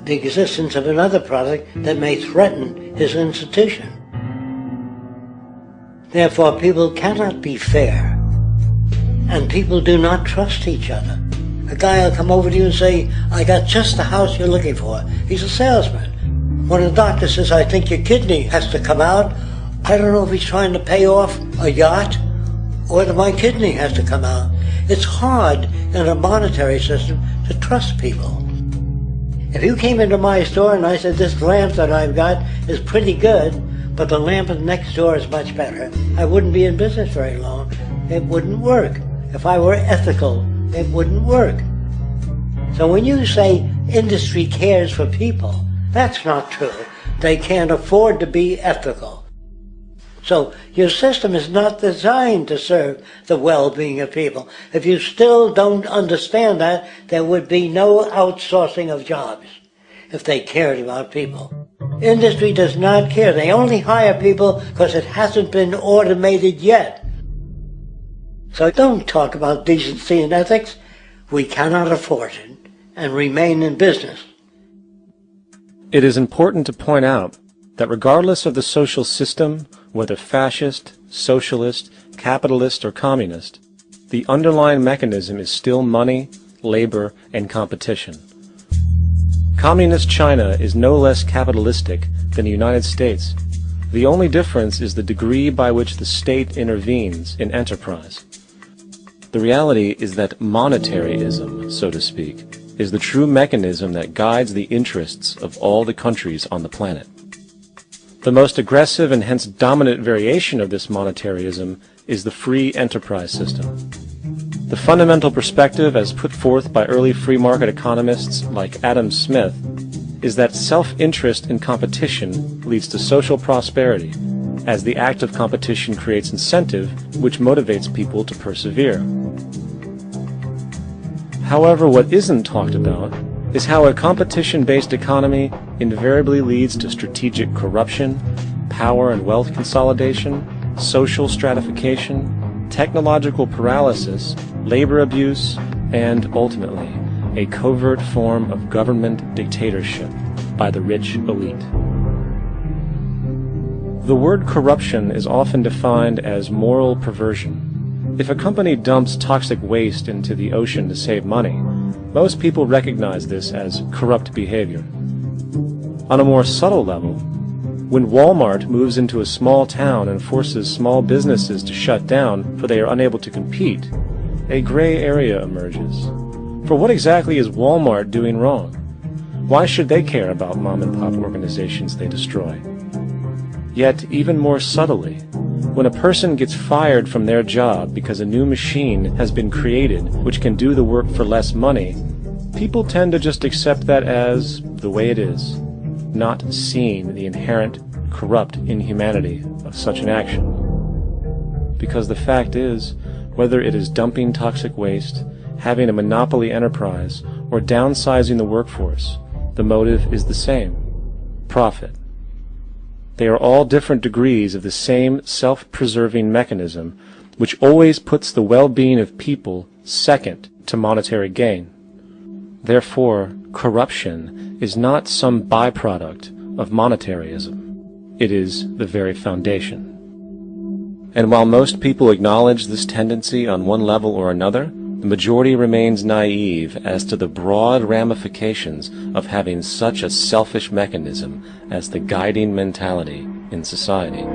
the existence of another product that may threaten his institution. Therefore, people cannot be fair, and people do not trust each other. A guy will come over to you and say, I got just the house you're looking for. He's a salesman. When a doctor says, I think your kidney has to come out, I don't know if he's trying to pay off a yacht or that my kidney has to come out. It's hard in a monetary system to trust people. If you came into my store and I said, this lamp that I've got is pretty good, but the lamp next door is much better, I wouldn't be in business very long. It wouldn't work. If I were ethical, it wouldn't work. So when you say industry cares for people, that's not true. They can't afford to be ethical. So your system is not designed to serve the well-being of people. If you still don't understand that, there would be no outsourcing of jobs if they cared about people. Industry does not care. They only hire people because it hasn't been automated yet. So don't talk about decency and ethics. We cannot afford it and remain in business. It is important to point out that regardless of the social system, whether fascist, socialist, capitalist, or communist, the underlying mechanism is still money, labor, and competition. Communist China is no less capitalistic than the United States. The only difference is the degree by which the state intervenes in enterprise. The reality is that monetaryism, so to speak, is the true mechanism that guides the interests of all the countries on the planet. The most aggressive and hence dominant variation of this monetaryism is the free enterprise system. The fundamental perspective, as put forth by early free market economists like Adam Smith, is that self-interest in competition leads to social prosperity, as the act of competition creates incentive which motivates people to persevere. However, what isn't talked about is how a competition-based economy invariably leads to strategic corruption, power and wealth consolidation, social stratification, technological paralysis, labor abuse, and, ultimately, a covert form of government dictatorship by the rich elite. The word corruption is often defined as moral perversion. If a company dumps toxic waste into the ocean to save money, most people recognize this as corrupt behavior. On a more subtle level, when Walmart moves into a small town and forces small businesses to shut down for they are unable to compete, a gray area emerges. For what exactly is Walmart doing wrong? Why should they care about mom-and-pop organizations they destroy? Yet, even more subtly, when a person gets fired from their job because a new machine has been created which can do the work for less money, people tend to just accept that as the way it is, not seeing the inherent corrupt inhumanity of such an action. because the fact is, whether it is dumping toxic waste, having a monopoly enterprise, or downsizing the workforce, the motive is the same: profit. They are all different degrees of the same self-preserving mechanism, which always puts the well-being of people second to monetary gain. Therefore, corruption is not some byproduct of monetarism. It is the very foundation. And while most people acknowledge this tendency on one level or another, the majority remains naive as to the broad ramifications of having such a selfish mechanism as the guiding mentality in society.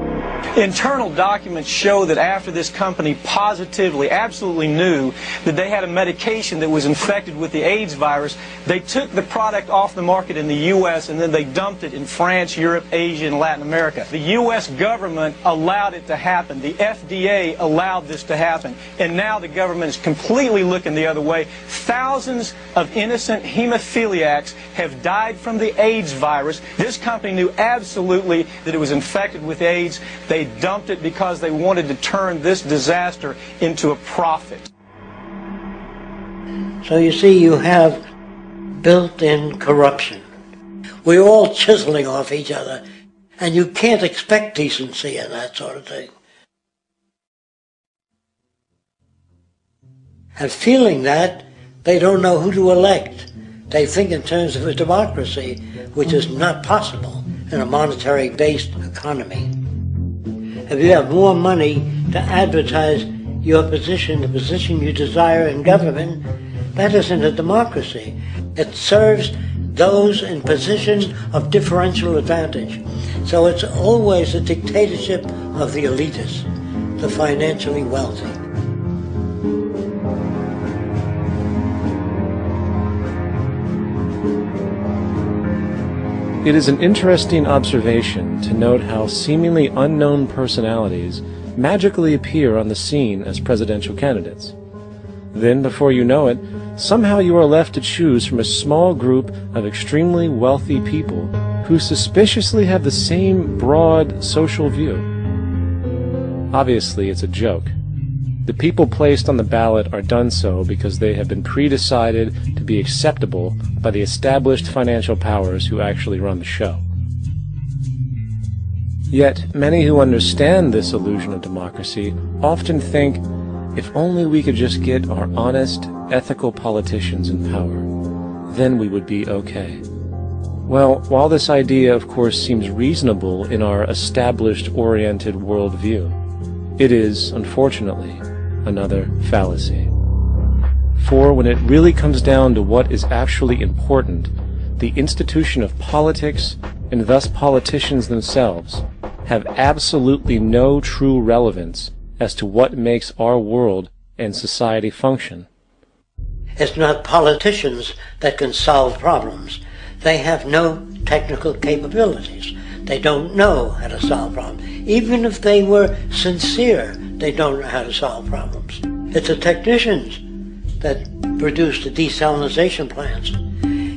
Internal documents show that after this company positively, absolutely knew that they had a medication that was infected with the AIDS virus, they took the product off the market in the U.S. and then they dumped it in France, Europe, Asia, and Latin America. The U.S. government allowed it to happen. The FDA allowed this to happen. And now the government is completely looking the other way. Thousands of innocent hemophiliacs have died from the AIDS virus. This company knew absolutely that it was infected with AIDS. They dumped it because they wanted to turn this disaster into a profit. So you see, you have built-in corruption. We're all chiseling off each other, and you can't expect decency in that sort of thing. And feeling that, they don't know who to elect. They think in terms of a democracy, which is not possible in a monetary-based economy. If you have more money to advertise your position, the position you desire in government, that isn't a democracy. It serves those in positions of differential advantage. So it's always a dictatorship of the elitists, the financially wealthy. It is an interesting observation to note how seemingly unknown personalities magically appear on the scene as presidential candidates. Then, before you know it, somehow you are left to choose from a small group of extremely wealthy people who suspiciously have the same broad social view. Obviously, it's a joke. The people placed on the ballot are done so because they have been pre-decided to be acceptable by the established financial powers who actually run the show. Yet, many who understand this illusion of democracy often think, if only we could just get our honest, ethical politicians in power, then we would be okay. Well, while this idea of course seems reasonable in our established-oriented worldview, it is, unfortunately, another fallacy. For when it really comes down to what is actually important, the institution of politics, and thus politicians themselves, have absolutely no true relevance as to what makes our world and society function. It's not politicians that can solve problems. They have no technical capabilities. They don't know how to solve problems. Even if they were sincere, they don't know how to solve problems. It's the technicians that produce the desalination plants.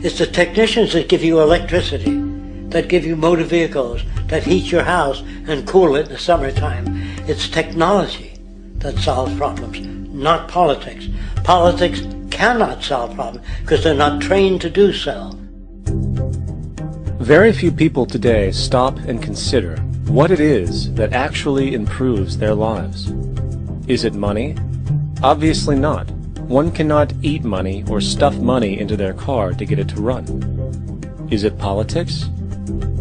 It's the technicians that give you electricity, that give you motor vehicles, that heat your house and cool it in the summertime. It's technology that solves problems, not politics. Politics cannot solve problems because they're not trained to do so. Very few people today stop and consider what it is that actually improves their lives. Is it money? Obviously not. One cannot eat money or stuff money into their car to get it to run. Is it politics?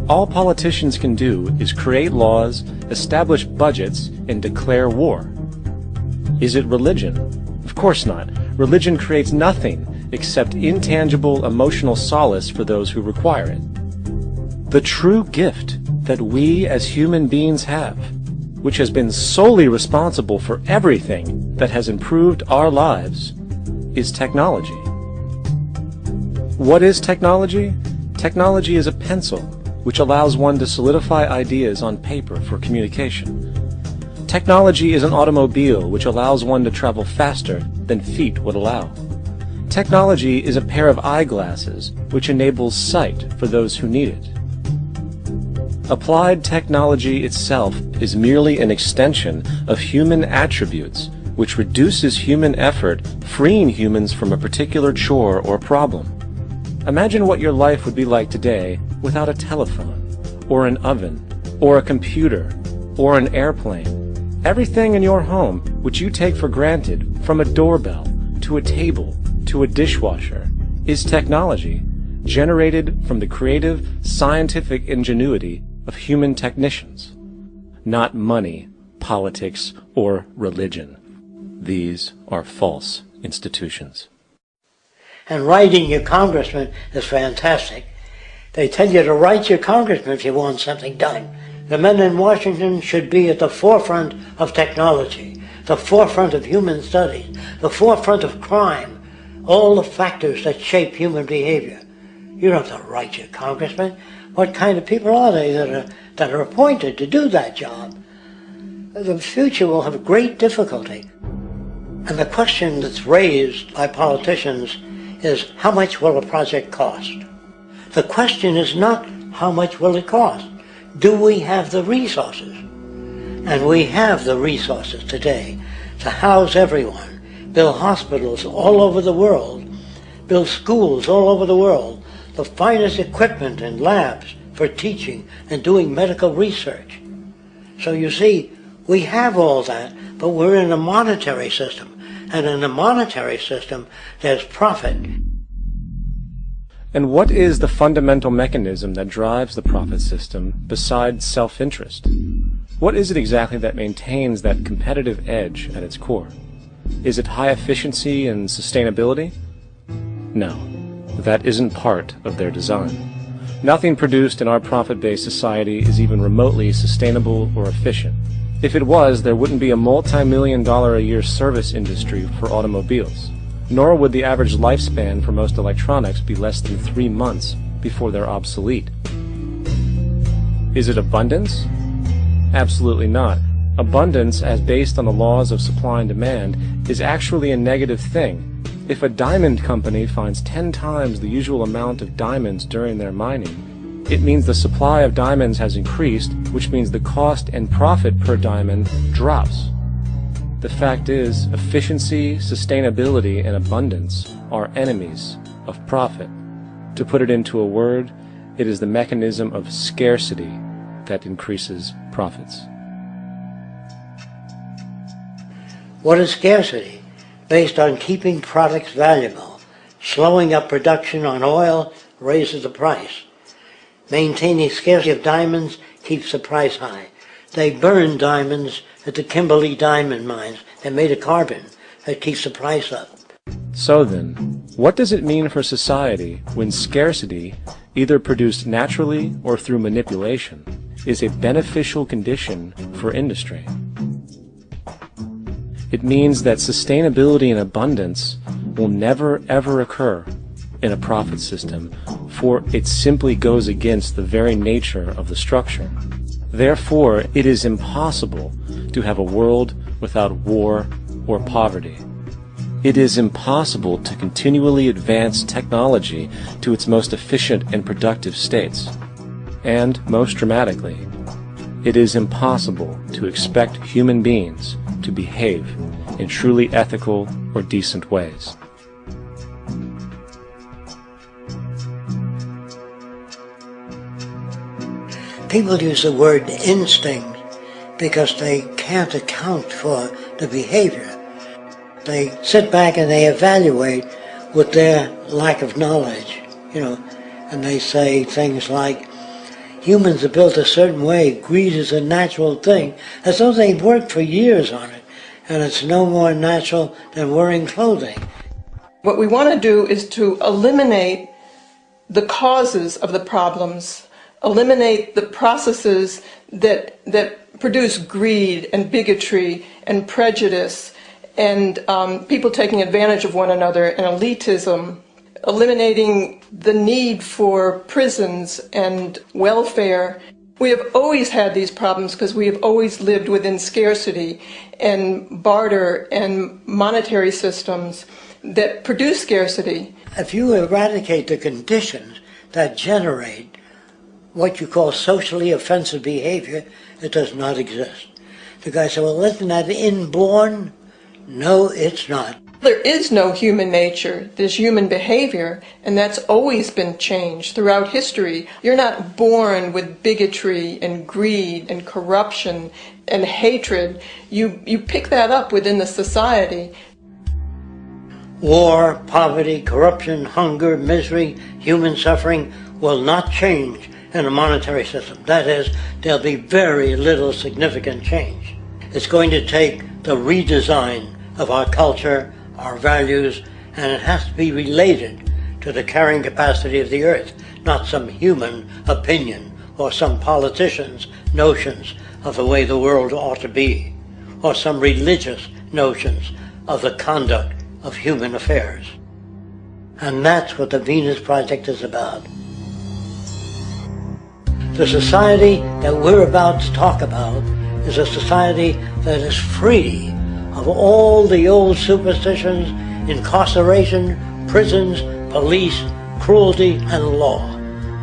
All politicians can do is create laws, establish budgets, and declare war. Is it religion? Of course not. Religion creates nothing except intangible emotional solace for those who require it. The true gift that we as human beings have, which has been solely responsible for everything that has improved our lives, is technology. What is technology? Technology is a pencil which allows one to solidify ideas on paper for communication. Technology is an automobile which allows one to travel faster than feet would allow. Technology is a pair of eyeglasses which enables sight for those who need it. Applied technology itself is merely an extension of human attributes, which reduces human effort, freeing humans from a particular chore or problem. Imagine what your life would be like today without a telephone, or an oven, or a computer, or an airplane. Everything in your home, which you take for granted, from a doorbell, to a table, to a dishwasher, is technology, generated from the creative, scientific ingenuity of human technicians, not money, politics, or religion. These are false institutions. And writing your congressman is fantastic. They tell you to write your congressman if you want something done. The men in Washington should be at the forefront of technology, the forefront of human studies, the forefront of crime, all the factors that shape human behavior. You don't have to write your congressman. What kind of people are they that are appointed to do that job? The future will have great difficulty. And the question that's raised by politicians is, how much will a project cost? The question is not, how much will it cost? Do we have the resources? And we have the resources today to house everyone, build hospitals all over the world, build schools all over the world, the finest equipment and labs for teaching and doing medical research. So you see, we have all that, but we're in a monetary system. And in a monetary system, there's profit. And what is the fundamental mechanism that drives the profit system besides self-interest? What is it exactly that maintains that competitive edge at its core? Is it high efficiency and sustainability? No, that isn't part of their design. Nothing produced in our profit-based society is even remotely sustainable or efficient. If it was, there wouldn't be a multi-million-dollar-a-year service industry for automobiles, nor would the average lifespan for most electronics be less than 3 months before they're obsolete. Is it abundance? Absolutely not. Abundance, as based on the laws of supply and demand, is actually a negative thing. If a diamond company finds 10 times the usual amount of diamonds during their mining, it means the supply of diamonds has increased, which means the cost and profit per diamond drops. The fact is, efficiency, sustainability, and abundance are enemies of profit. To put it into a word, it is the mechanism of scarcity that increases profits. What is scarcity? Based on keeping products valuable. Slowing up production on oil raises the price. Maintaining scarcity of diamonds keeps the price high. They burn diamonds at the Kimberley diamond mines. They're made of carbon. That keeps the price up. So then, what does it mean for society when scarcity, either produced naturally or through manipulation, is a beneficial condition for industry? It means that sustainability and abundance will never ever occur in a profit system, for it simply goes against the very nature of the structure. Therefore, it is impossible to have a world without war or poverty. It is impossible to continually advance technology to its most efficient and productive states. And, most dramatically, it is impossible to expect human beings to behave in truly ethical or decent ways. People use the word instinct because they can't account for the behavior. They sit back and they evaluate with their lack of knowledge, and they say things like, humans are built a certain way, greed is a natural thing, as though they've worked for years on it, and it's no more natural than wearing clothing. What we want to do is to eliminate the causes of the problems, eliminate the processes that produce greed and bigotry and prejudice and people taking advantage of one another and elitism, eliminating the need for prisons and welfare. We have always had these problems because we have always lived within scarcity and barter and monetary systems that produce scarcity. If you eradicate the conditions that generate what you call socially offensive behavior, it does not exist. The guy said, well, isn't that inborn? No, it's not. There is no human nature. There's human behavior, and that's always been changed throughout history. You're not born with bigotry and greed and corruption and hatred. You pick that up within the society. War, poverty, corruption, hunger, misery, human suffering will not change in a monetary system. That is, there'll be very little significant change. It's going to take the redesign of our culture, our values, and it has to be related to the carrying capacity of the earth, not some human opinion or some politician's notions of the way the world ought to be, or some religious notions of the conduct of human affairs. And that's what the Venus Project is about. The society that we're about to talk about is a society that is free of all the old superstitions, incarceration, prisons, police, cruelty, and law.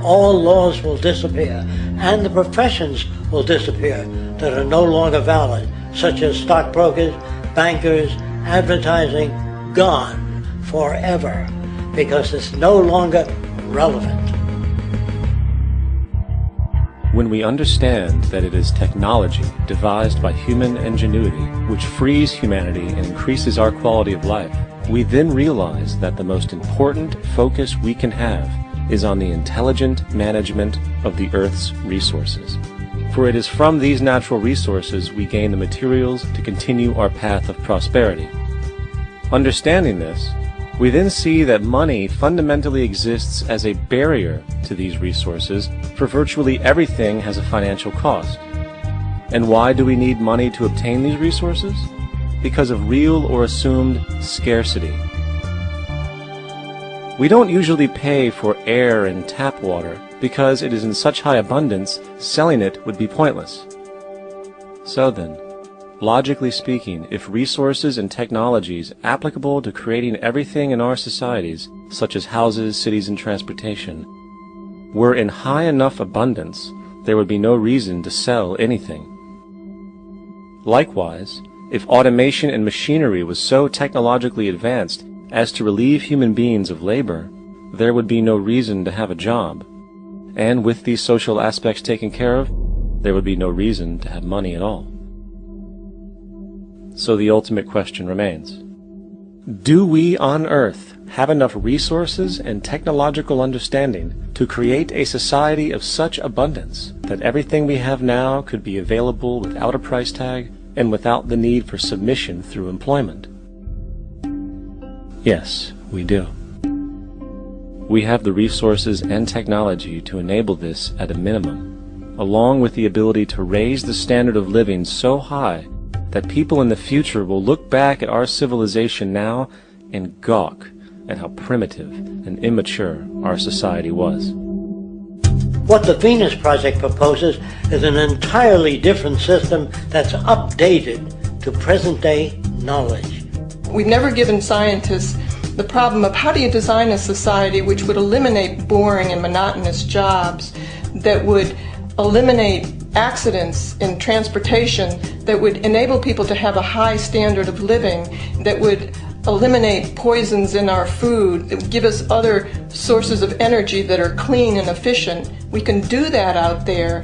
All laws will disappear, and the professions will disappear that are no longer valid, such as stockbrokers, bankers, advertising, gone forever, because it's no longer relevant. When we understand that it is technology devised by human ingenuity which frees humanity and increases our quality of life, we then realize that the most important focus we can have is on the intelligent management of the Earth's resources. For it is from these natural resources we gain the materials to continue our path of prosperity. Understanding this, we then see that money fundamentally exists as a barrier to these resources, for virtually everything has a financial cost. And why do we need money to obtain these resources? Because of real or assumed scarcity. We don't usually pay for air and tap water because it is in such high abundance, selling it would be pointless. So then, logically speaking, if resources and technologies applicable to creating everything in our societies, such as houses, cities, and transportation, were in high enough abundance, there would be no reason to sell anything. Likewise, if automation and machinery was so technologically advanced as to relieve human beings of labor, there would be no reason to have a job. And with these social aspects taken care of, there would be no reason to have money at all. So the ultimate question remains: do we on Earth have enough resources and technological understanding to create a society of such abundance that everything we have now could be available without a price tag and without the need for submission through employment? Yes, we do. We have the resources and technology to enable this at a minimum, along with the ability to raise the standard of living so high that people in the future will look back at our civilization now and gawk at how primitive and immature our society was. What the Venus Project proposes is an entirely different system that's updated to present-day knowledge. We've never given scientists the problem of how do you design a society which would eliminate boring and monotonous jobs, that would eliminate accidents in transportation, that would enable people to have a high standard of living, that would eliminate poisons in our food, that would give us other sources of energy that are clean and efficient. We can do that out there.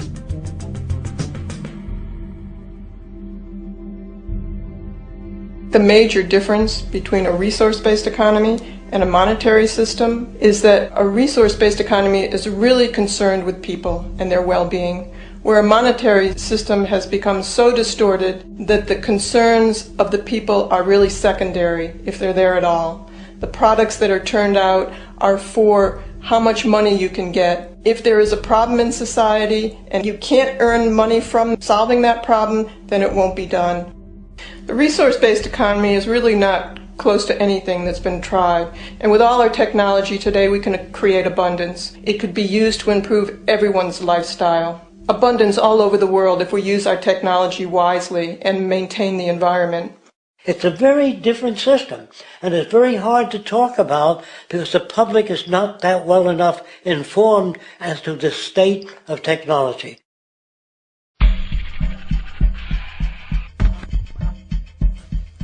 The major difference between a resource-based economy and a monetary system is that a resource-based economy is really concerned with people and their well-being, where a monetary system has become so distorted that the concerns of the people are really secondary, if they're there at all. The products that are turned out are for how much money you can get. If there is a problem in society and you can't earn money from solving that problem, then it won't be done. The resource-based economy is really not close to anything that's been tried. And with all our technology today, we can create abundance. It could be used to improve everyone's lifestyle. Abundance all over the world if we use our technology wisely and maintain the environment. It's a very different system, and it's very hard to talk about because the public is not that well enough informed as to the state of technology.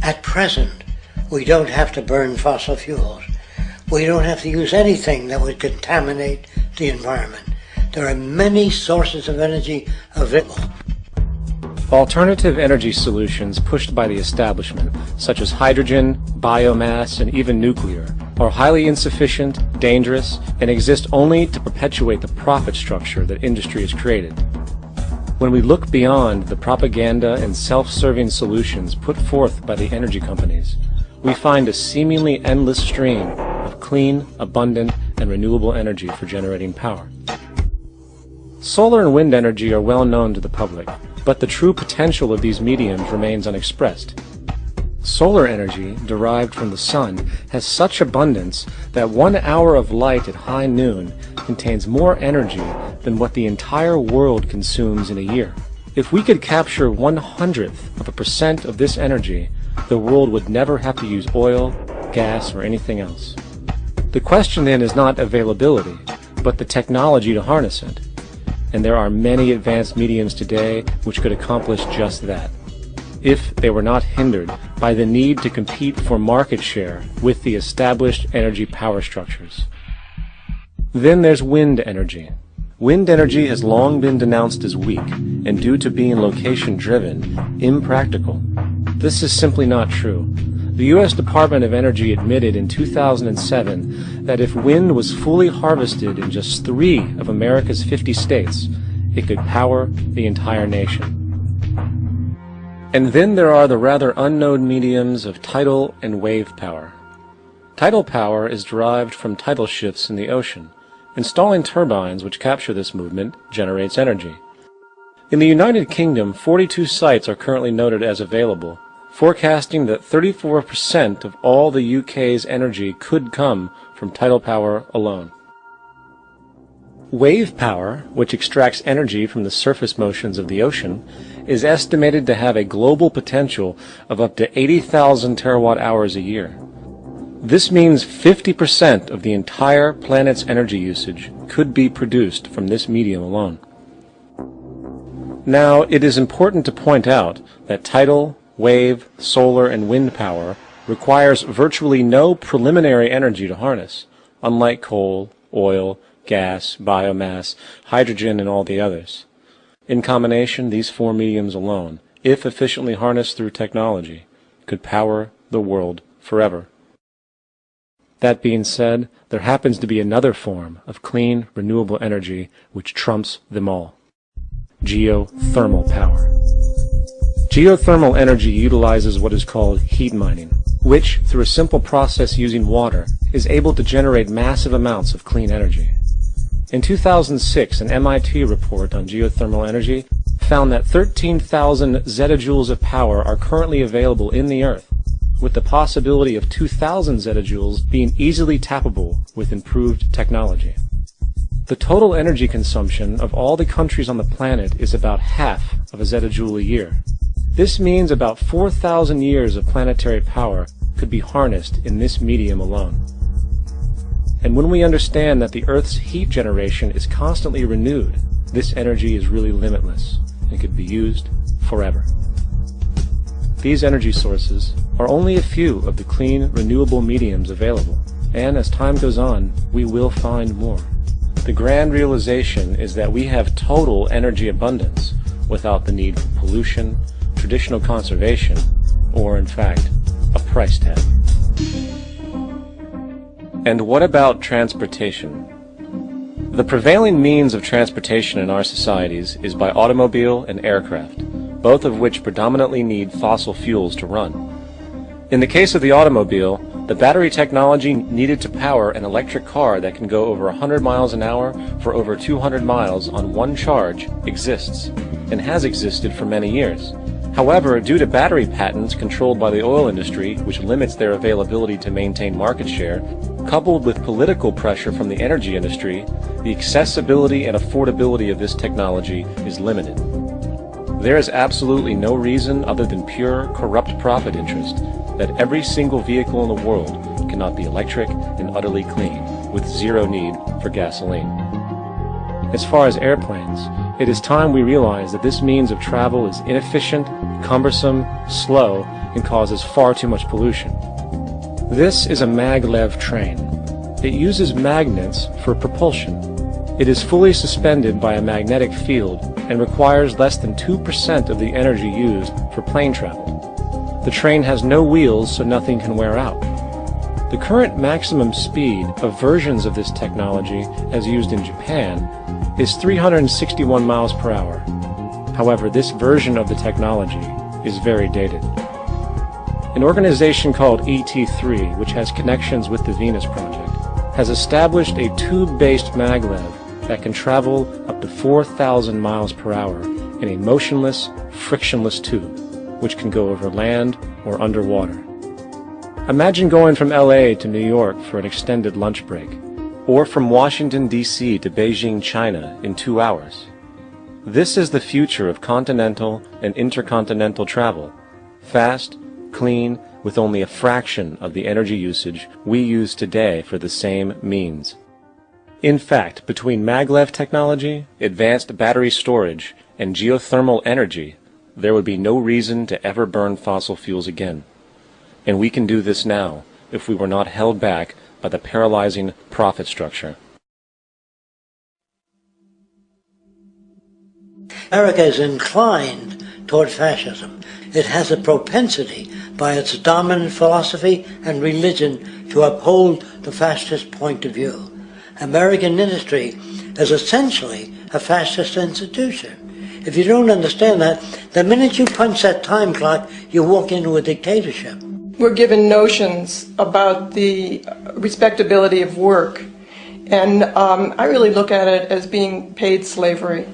At present, we don't have to burn fossil fuels. We don't have to use anything that would contaminate the environment. There are many sources of energy available. Alternative energy solutions pushed by the establishment, such as hydrogen, biomass, and even nuclear, are highly insufficient, dangerous, and exist only to perpetuate the profit structure that industry has created. When we look beyond the propaganda and self-serving solutions put forth by the energy companies, we find a seemingly endless stream of clean, abundant, and renewable energy for generating power. Solar and wind energy are well known to the public, but the true potential of these mediums remains unexpressed. Solar energy, derived from the sun, has such abundance that 1 hour of light at high noon contains more energy than what the entire world consumes in a year. If we could capture 1/100% of this energy, the world would never have to use oil, gas, or anything else. The question then is not availability, but the technology to harness it. And there are many advanced mediums today which could accomplish just that, if they were not hindered by the need to compete for market share with the established energy power structures. Then there's wind energy. Wind energy has long been denounced as weak, and due to being location-driven, impractical. This is simply not true. The U.S. Department of Energy admitted in 2007 that if wind was fully harvested in just 3 of America's 50 states, it could power the entire nation. And then there are the rather unknown mediums of tidal and wave power. Tidal power is derived from tidal shifts in the ocean. Installing turbines which capture this movement generates energy. In the United Kingdom, 42 sites are currently noted as available, forecasting that 34% of all the UK's energy could come from tidal power alone. Wave power, which extracts energy from the surface motions of the ocean, is estimated to have a global potential of up to 80,000 terawatt-hours a year. This means 50% of the entire planet's energy usage could be produced from this medium alone. Now, it is important to point out that tidal, wave, solar, and wind power requires virtually no preliminary energy to harness, unlike coal, oil, gas, biomass, hydrogen, and all the others. In combination, these 4 mediums alone, if efficiently harnessed through technology, could power the world forever. That being said, there happens to be another form of clean, renewable energy which trumps them all: geothermal power. Geothermal energy utilizes what is called heat mining, which, through a simple process using water, is able to generate massive amounts of clean energy. In 2006, an MIT report on geothermal energy found that 13,000 zettajoules of power are currently available in the Earth, with the possibility of 2,000 zettajoules being easily tappable with improved technology. The total energy consumption of all the countries on the planet is about half of a zettajoule a year. This means about 4,000 years of planetary power could be harnessed in this medium alone. And when we understand that the Earth's heat generation is constantly renewed, this energy is really limitless and could be used forever. These energy sources are only a few of the clean, renewable mediums available, and as time goes on, we will find more. The grand realization is that we have total energy abundance without the need for pollution, traditional conservation, or, in fact, a price tag. And what about transportation? The prevailing means of transportation in our societies is by automobile and aircraft, both of which predominantly need fossil fuels to run. In the case of the automobile, the battery technology needed to power an electric car that can go over 100 miles an hour for over 200 miles on one charge exists, and has existed for many years. However, due to battery patents controlled by the oil industry, which limits their availability to maintain market share, coupled with political pressure from the energy industry, the accessibility and affordability of this technology is limited. There is absolutely no reason other than pure, corrupt profit interest that every single vehicle in the world cannot be electric and utterly clean, with zero need for gasoline. As far as airplanes, it is time we realize that this means of travel is inefficient, cumbersome, slow, and causes far too much pollution. This is a maglev train. It uses magnets for propulsion. It is fully suspended by a magnetic field and requires less than 2% of the energy used for plane travel. The train has no wheels, so nothing can wear out. The current maximum speed of versions of this technology, as used in Japan, is 361 miles per hour. However, this version of the technology is very dated. An organization called ET3, which has connections with the Venus Project, has established a tube-based maglev that can travel up to 4,000 miles per hour in a motionless, frictionless tube, which can go over land or underwater. Imagine going from LA to New York for an extended lunch break, or from Washington, D.C. to Beijing, China in 2 hours. This is the future of continental and intercontinental travel, fast, clean, with only a fraction of the energy usage we use today for the same means. In fact, between maglev technology, advanced battery storage, and geothermal energy, there would be no reason to ever burn fossil fuels again. And we can do this now if we were not held back by the paralyzing profit structure. America is inclined toward fascism. It has a propensity by its dominant philosophy and religion to uphold the fascist point of view. American industry is essentially a fascist institution. If you don't understand that, the minute you punch that time clock, you walk into a dictatorship. We're given notions about the respectability of work, and I really look at it as being paid slavery.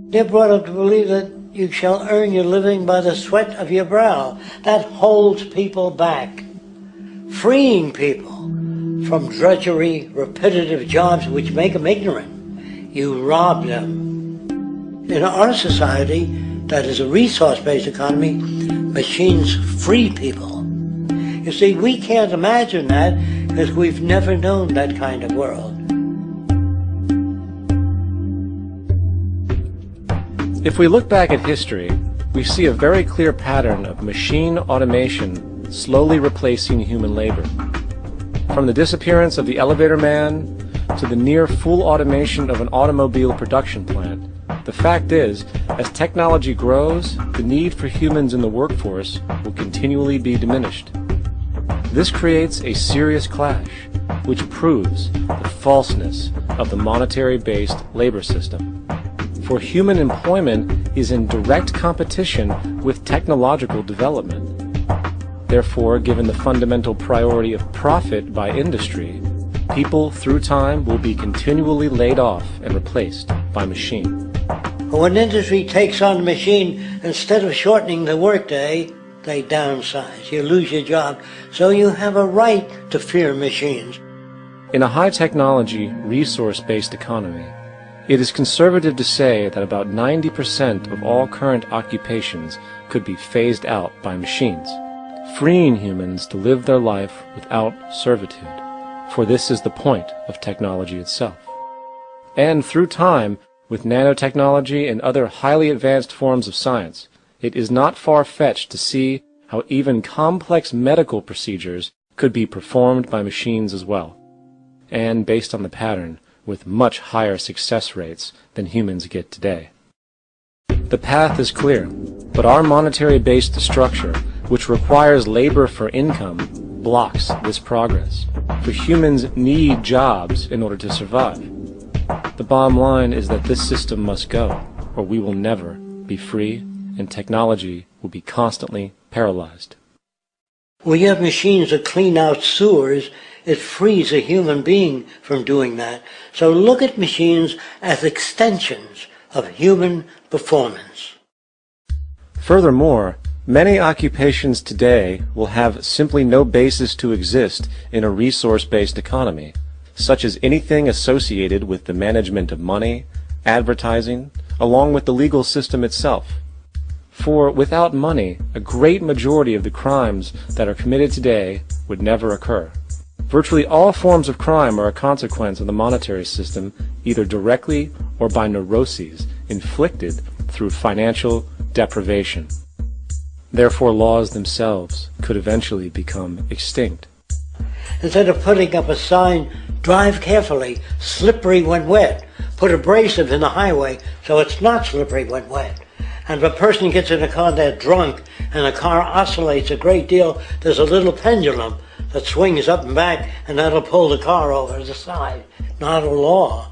They're brought up to believe that you shall earn your living by the sweat of your brow. That holds people back, freeing people from drudgery, repetitive jobs which make them ignorant. You rob them. In our society, that is a resource-based economy, machines free people. You see, we can't imagine that because we've never known that kind of world. If we look back at history, we see a very clear pattern of machine automation slowly replacing human labor. From the disappearance of the elevator man to the near full automation of an automobile production plant, the fact is, as technology grows, the need for humans in the workforce will continually be diminished. This creates a serious clash, which proves the falseness of the monetary-based labor system. For human employment is in direct competition with technological development. Therefore, given the fundamental priority of profit by industry, people through time will be continually laid off and replaced by machine. When industry takes on a machine, instead of shortening the workday, they downsize. You lose your job, so you have a right to fear machines. In a high-technology, resource-based economy, it is conservative to say that about 90% of all current occupations could be phased out by machines, freeing humans to live their life without servitude, for this is the point of technology itself. And through time, with nanotechnology and other highly advanced forms of science, it is not far-fetched to see how even complex medical procedures could be performed by machines as well, and based on the pattern, with much higher success rates than humans get today. The path is clear, but our monetary-based structure, which requires labor for income, blocks this progress. For humans need jobs in order to survive. The bottom line is that this system must go, or we will never be free, and technology will be constantly paralyzed. We have machines that clean out sewers. It frees a human being from doing that. So look at machines as extensions of human performance. Furthermore, many occupations today will have simply no basis to exist in a resource-based economy, such as anything associated with the management of money, advertising, along with the legal system itself. For without money, a great majority of the crimes that are committed today would never occur. Virtually all forms of crime are a consequence of the monetary system, either directly or by neuroses inflicted through financial deprivation. Therefore, laws themselves could eventually become extinct. Instead of putting up a sign, drive carefully, slippery when wet, put abrasive in the highway so it's not slippery when wet. And if a person gets in a car they're drunk and the car oscillates a great deal, there's a little pendulum that swings up and back, and that'll pull the car over to the side. Not a law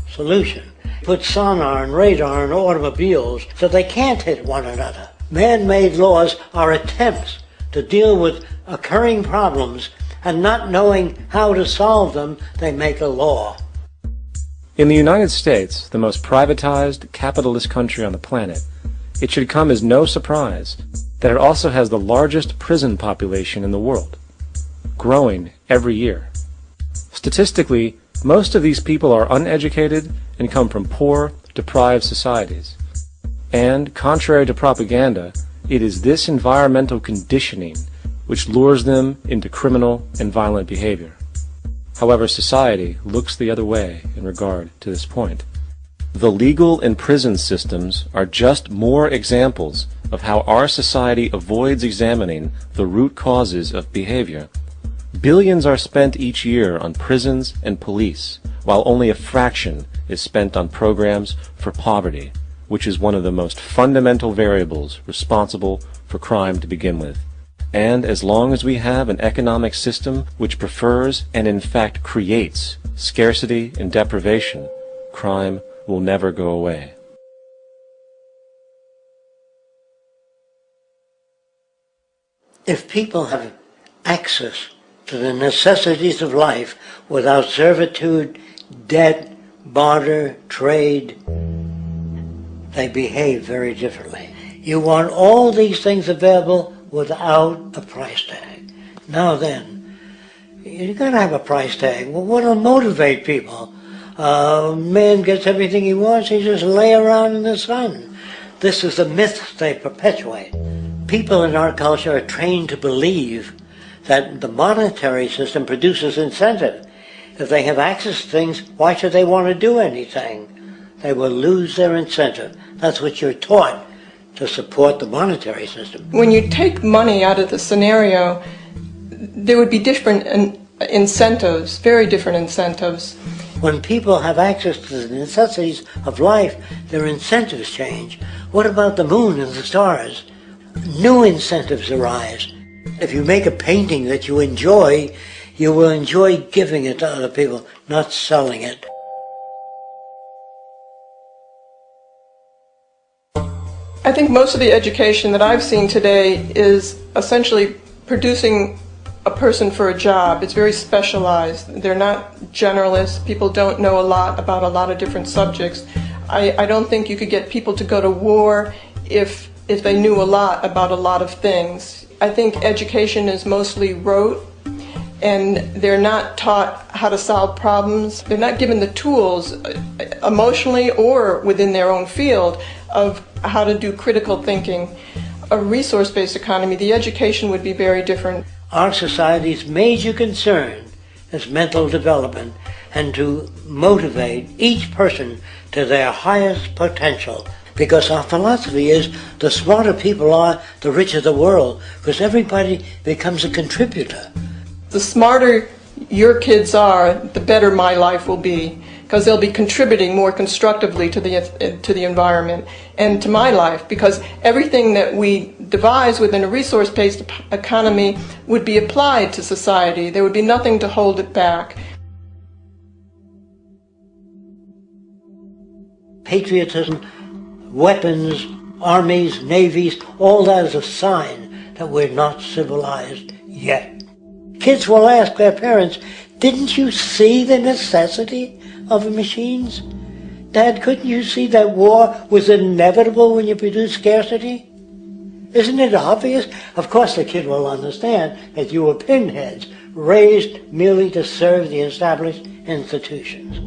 solution. Put sonar and radar in automobiles so they can't hit one another. Man-made laws are attempts to deal with occurring problems, and not knowing how to solve them, they make a law. In the United States, the most privatized, capitalist country on the planet, it should come as no surprise that it also has the largest prison population in the world, growing every year. Statistically, most of these people are uneducated and come from poor, deprived societies. And, contrary to propaganda, it is this environmental conditioning which lures them into criminal and violent behavior. However, society looks the other way in regard to this point. The legal and prison systems are just more examples of how our society avoids examining the root causes of behavior. Billions are spent each year on prisons and police, while only a fraction is spent on programs for poverty, which is one of the most fundamental variables responsible for crime to begin with. And as long as we have an economic system which prefers and in fact creates scarcity and deprivation, crime will never go away. If people have access to the necessities of life without servitude, debt, barter, trade, they behave very differently. You want all these things available without a price tag. Now then, you gotta have a price tag. Well, what'll motivate people? Man gets everything he wants, he just lay around in the sun. This is the myth they perpetuate. People in our culture are trained to believe that the monetary system produces incentive. If they have access to things, why should they want to do anything? They will lose their incentive. That's what you're taught to support the monetary system. When you take money out of the scenario, there would be different incentives, very different incentives. When people have access to the necessities of life, their incentives change. What about the moon and the stars? New incentives arise. If you make a painting that you will enjoy giving it to other people, not selling it. I think most of the education that I've seen today is essentially producing a person for a job. It's very specialized. They're not generalists. People don't know a lot about a lot of different subjects. I don't think you could get people to go to war if they knew a lot about a lot of things. I think education is mostly rote, and they're not taught how to solve problems. They're not given the tools emotionally or within their own field of how to do critical thinking. A resource-based economy, the education would be very different. Our society's major concern is mental development and to motivate each person to their highest potential. Because our philosophy is the smarter people are, the richer the world, because everybody becomes a contributor. The smarter your kids are, the better my life will be, because they'll be contributing more constructively to the environment and to my life, because everything that we devise within a resource-based economy would be applied to society. There would be nothing to hold it back. Patriotism, weapons, armies, navies, all that is a sign that we're not civilized yet. Kids will ask their parents, didn't you see the necessity of the machines? Dad, couldn't you see that war was inevitable when you produce scarcity? Isn't it obvious? Of course the kid will understand that you were pinheads, raised merely to serve the established institutions.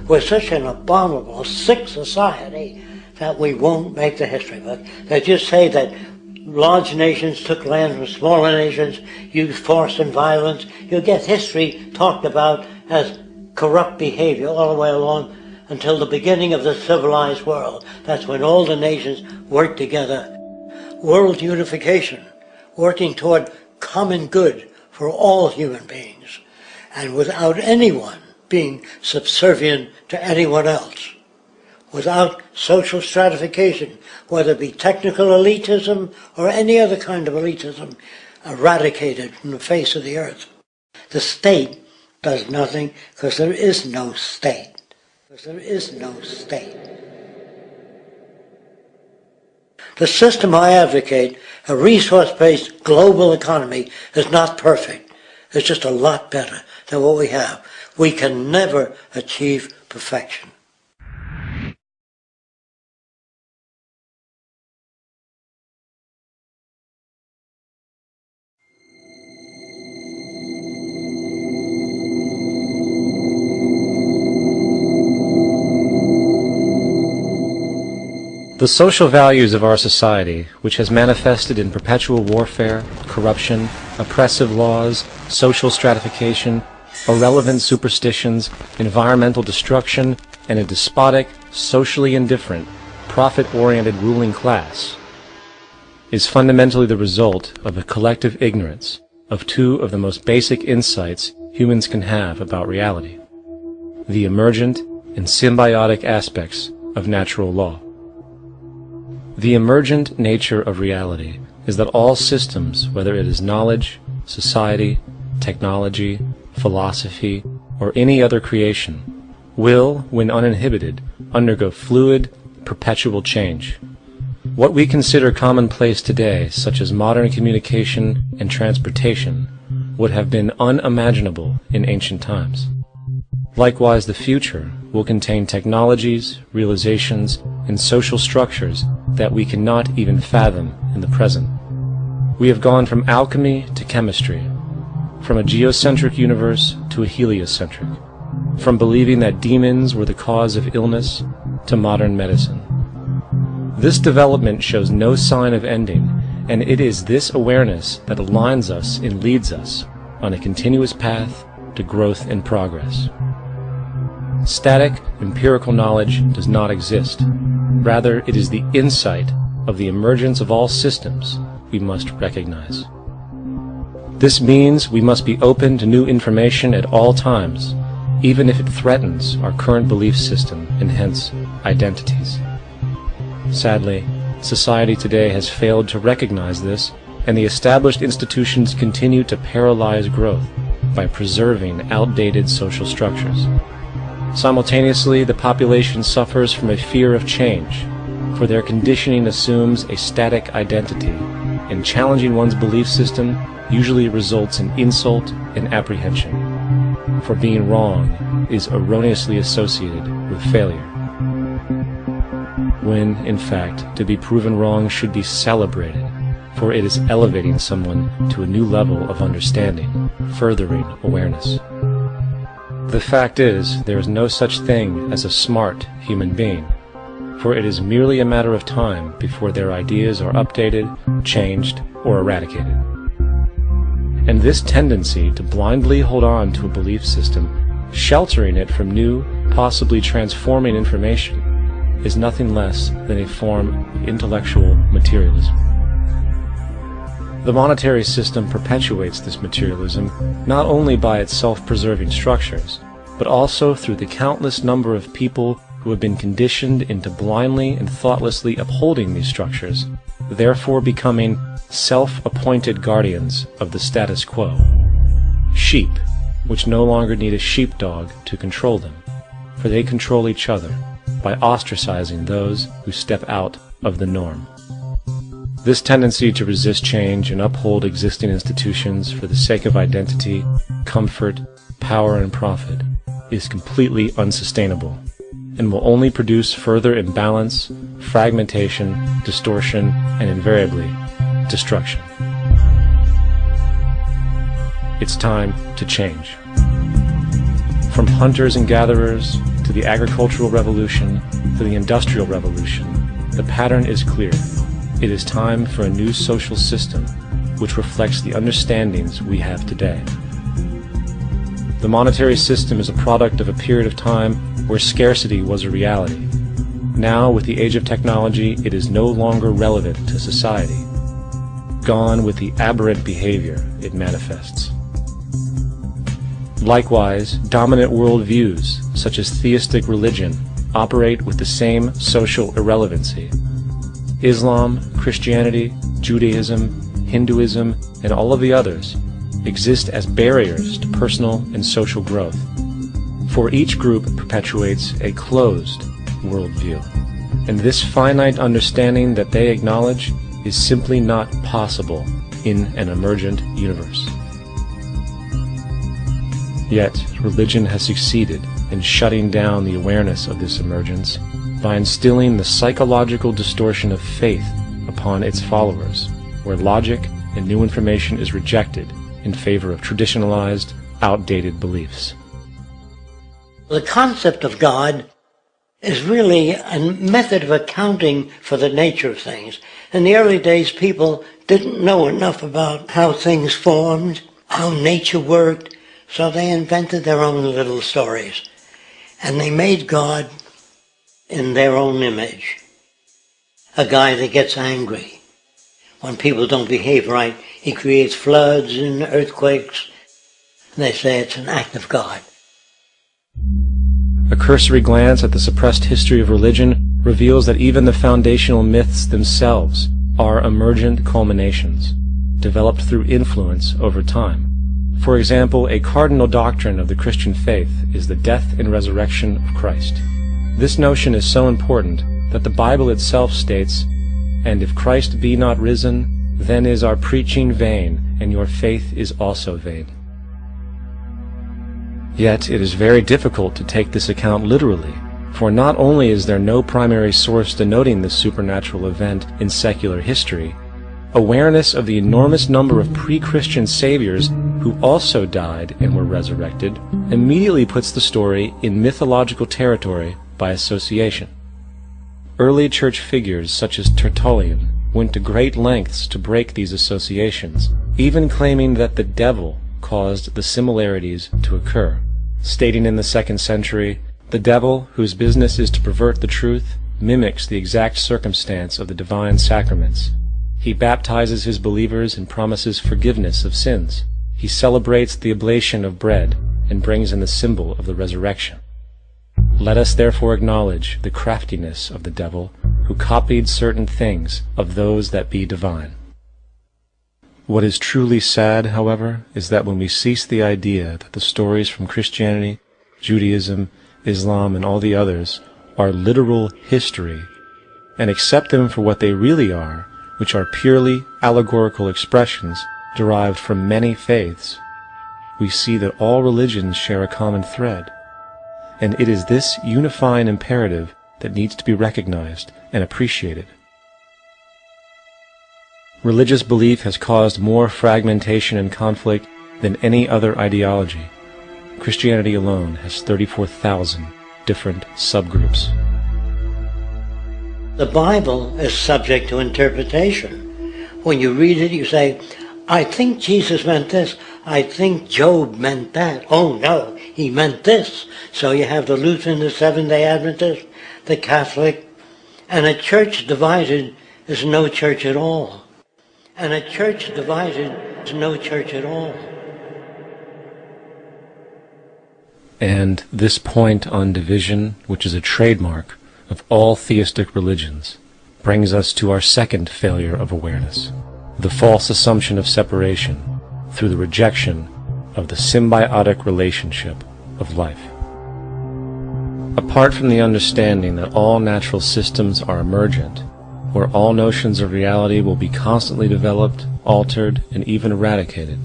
We're such an abominable, sick society that we won't make the history book. They just say that large nations took land from smaller nations, used force and violence. You'll get history talked about as corrupt behavior all the way along until the beginning of the civilized world. That's when all the nations worked together. World unification, working toward common good for all human beings, and without anyone being subservient to anyone else. Without social stratification, whether it be technical elitism or any other kind of elitism, eradicated from the face of the earth. The state does nothing because there is no state. Because there is no state. The system I advocate, a resource-based global economy, is not perfect. It's just a lot better than what we have. We can never achieve perfection. The social values of our society, which has manifested in perpetual warfare, corruption, oppressive laws, social stratification, irrelevant superstitions, environmental destruction, and a despotic, socially indifferent, profit-oriented ruling class, is fundamentally the result of a collective ignorance of two of the most basic insights humans can have about reality: the emergent and symbiotic aspects of natural law. The emergent nature of reality is that all systems, whether it is knowledge, society, technology, philosophy, or any other creation, will, when uninhibited, undergo fluid, perpetual change. What we consider commonplace today, such as modern communication and transportation, would have been unimaginable in ancient times. Likewise, the future will contain technologies, realizations, and social structures that we cannot even fathom in the present. We have gone from alchemy to chemistry, from a geocentric universe to a heliocentric, from believing that demons were the cause of illness to modern medicine. This development shows no sign of ending, and it is this awareness that aligns us and leads us on a continuous path to growth and progress. Static, empirical knowledge does not exist. Rather, it is the insight of the emergence of all systems we must recognize. This means we must be open to new information at all times, even if it threatens our current belief system and hence identities. Sadly, society today has failed to recognize this, and the established institutions continue to paralyze growth by preserving outdated social structures. Simultaneously, the population suffers from a fear of change, for their conditioning assumes a static identity, and challenging one's belief system usually results in insult and apprehension, for being wrong is erroneously associated with failure, when, in fact, to be proven wrong should be celebrated, for it is elevating someone to a new level of understanding, furthering awareness. The fact is, there is no such thing as a smart human being, for it is merely a matter of time before their ideas are updated, changed, or eradicated. And this tendency to blindly hold on to a belief system, sheltering it from new, possibly transforming information, is nothing less than a form of intellectual materialism. The monetary system perpetuates this materialism not only by its self-preserving structures, but also through the countless number of people who have been conditioned into blindly and thoughtlessly upholding these structures, therefore becoming self-appointed guardians of the status quo. Sheep, which no longer need a sheepdog to control them, for they control each other by ostracizing those who step out of the norm. This tendency to resist change and uphold existing institutions for the sake of identity, comfort, power, and profit is completely unsustainable and will only produce further imbalance, fragmentation, distortion, and invariably, destruction. It's time to change. From hunters and gatherers to the agricultural revolution to the industrial revolution, the pattern is clear. It is time for a new social system which reflects the understandings we have today. The monetary system is a product of a period of time where scarcity was a reality. Now, with the age of technology, it is no longer relevant to society. Gone with the aberrant behavior it manifests. Likewise, dominant worldviews, such as theistic religion, operate with the same social irrelevancy. Islam, Christianity, Judaism, Hinduism, and all of the others exist as barriers to personal and social growth, for each group perpetuates a closed worldview, and this finite understanding that they acknowledge is simply not possible in an emergent universe. Yet, religion has succeeded in shutting down the awareness of this emergence by instilling the psychological distortion of faith upon its followers, where logic and new information is rejected in favor of traditionalized, outdated beliefs. The concept of God is really a method of accounting for the nature of things. In the early days, people didn't know enough about how things formed, how nature worked, so they invented their own little stories. And they made God in their own image. A guy that gets angry. When people don't behave right, he creates floods and earthquakes. And they say it's an act of God. A cursory glance at the suppressed history of religion reveals that even the foundational myths themselves are emergent culminations, developed through influence over time. For example, a cardinal doctrine of the Christian faith is the death and resurrection of Christ. This notion is so important that the Bible itself states, "And if Christ be not risen, then is our preaching vain, and your faith is also vain." Yet it is very difficult to take this account literally, for not only is there no primary source denoting this supernatural event in secular history, awareness of the enormous number of pre-Christian saviors who also died and were resurrected immediately puts the story in mythological territory by association. Early church figures such as Tertullian went to great lengths to break these associations, even claiming that the devil caused the similarities to occur, stating in the 2nd century, "The devil, whose business is to pervert the truth, mimics the exact circumstance of the divine sacraments. He baptizes his believers and promises forgiveness of sins. He celebrates the oblation of bread and brings in the symbol of the resurrection. Let us therefore acknowledge the craftiness of the devil, who copied certain things of those that be divine." What is truly sad, however, is that when we cease the idea that the stories from Christianity, Judaism, Islam, and all the others are literal history, and accept them for what they really are, which are purely allegorical expressions derived from many faiths, we see that all religions share a common thread, and it is this unifying imperative that needs to be recognized and appreciated. Religious belief has caused more fragmentation and conflict than any other ideology. Christianity alone has 34,000 different subgroups. The Bible is subject to interpretation. When you read it, you say, "I think Jesus meant this. I think Job meant that. Oh no, he meant this." So you have the Lutheran, the Seventh-day Adventist, the Catholic, and a church divided is no church at all. And a church divided is no church at all. And this point on division, which is a trademark of all theistic religions, brings us to our second failure of awareness, the false assumption of separation through the rejection of the symbiotic relationship of life. Apart from the understanding that all natural systems are emergent, where all notions of reality will be constantly developed, altered, and even eradicated,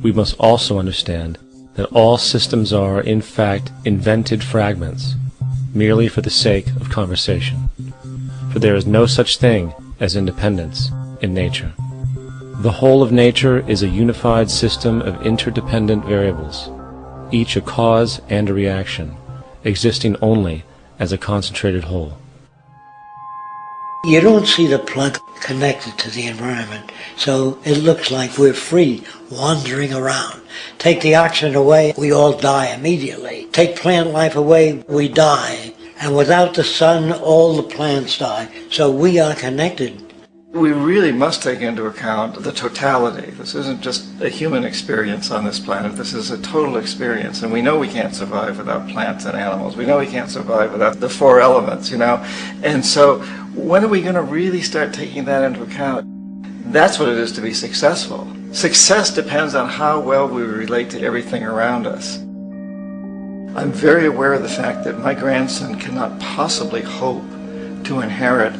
we must also understand that all systems are, in fact, invented fragments, merely for the sake of conversation. For there is no such thing as independence in nature. The whole of nature is a unified system of interdependent variables, each a cause and a reaction, existing only as a concentrated whole. You don't see the plug connected to the environment, so it looks like we're free, wandering around. Take the oxygen away, we all die immediately. Take plant life away, we die. And without the sun, all the plants die. So we are connected. We really must take into account the totality. This isn't just a human experience on this planet. This is a total experience. And we know we can't survive without plants and animals. We know we can't survive without the four elements, you know. And so when are we going to really start taking that into account? That's what it is to be successful. Success depends on how well we relate to everything around us. I'm very aware of the fact that my grandson cannot possibly hope to inherit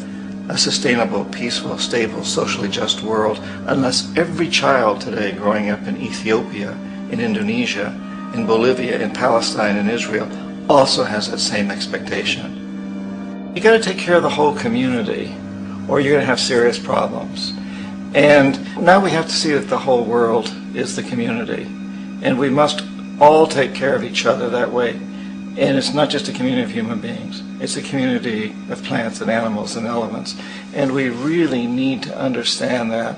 a sustainable, peaceful, stable, socially just world unless every child today growing up in Ethiopia, in Indonesia, in Bolivia, in Palestine, in Israel also has that same expectation. You got to take care of the whole community or you're going to have serious problems. And now we have to see that the whole world is the community. And we must all take care of each other that way. And it's not just a community of human beings. It's a community of plants and animals and elements. And we really need to understand that.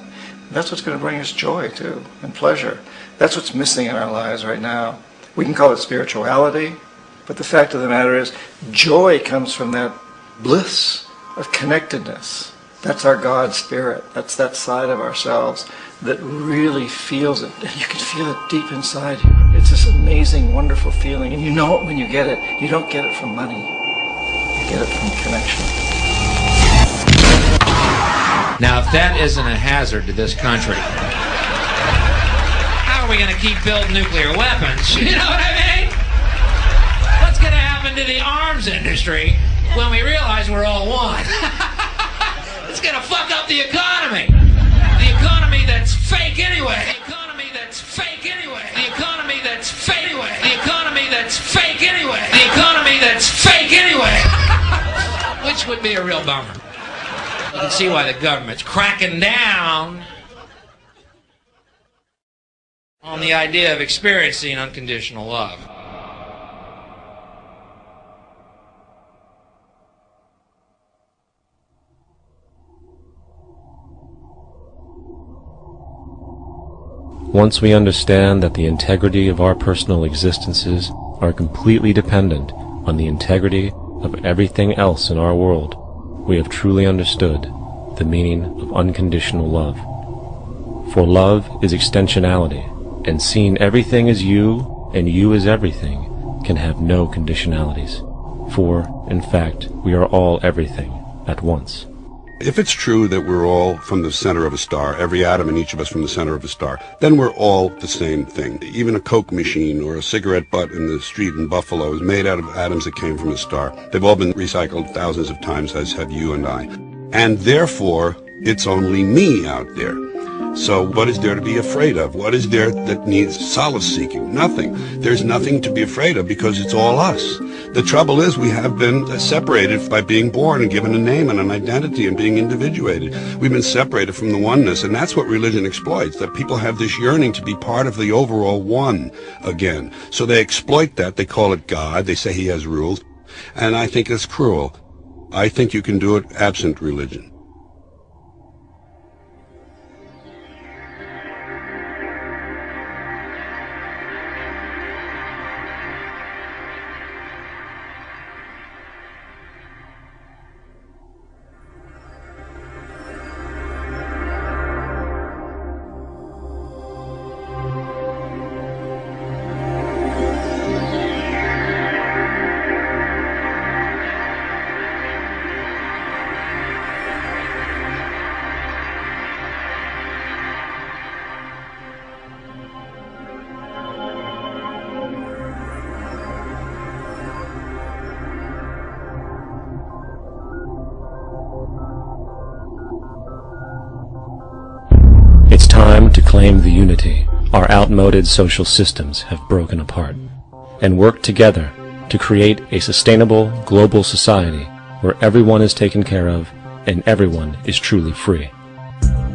That's what's going to bring us joy, too, and pleasure. That's what's missing in our lives right now. We can call it spirituality, but the fact of the matter is, joy comes from that bliss of connectedness. That's our God spirit. That's that side of ourselves that really feels it. And you can feel it deep inside you. It's this amazing, wonderful feeling. And you know it when you get it. You don't get it from money. You get it from connection. Now, if that isn't a hazard to this country, how are we going to keep building nuclear weapons? You know what I mean? What's going to happen to the arms industry when we realize we're all one? It's going to fuck up the economy. The economy that's fake anyway. The economy that's fake anyway. The economy that's fake anyway. The economy that's fake anyway. The economy that's fake anyway. Which would be a real bummer. You can see why the government's cracking down on the idea of experiencing unconditional love. Once we understand that the integrity of our personal existences are completely dependent on the integrity of everything else in our world, we have truly understood the meaning of unconditional love. For love is extensionality, and seeing everything as you and you as everything can have no conditionalities. For, in fact, we are all everything at once. If it's true that we're all from the center of a star, every atom in each of us from the center of a star, then we're all the same thing. Even a Coke machine or a cigarette butt in the street in Buffalo is made out of atoms that came from a star. They've all been recycled thousands of times, as have you and I. And therefore, it's only me out there. So what is there to be afraid of? What is there that needs solace-seeking? Nothing. There's nothing to be afraid of because it's all us. The trouble is we have been separated by being born and given a name and an identity and being individuated. We've been separated from the oneness, and that's what religion exploits, that people have this yearning to be part of the overall one again. So they exploit that. They call it God. They say he has rules. And I think it's cruel. I think you can do it absent religion. It's time to claim the unity our outmoded social systems have broken apart, and work together to create a sustainable global society where everyone is taken care of and everyone is truly free.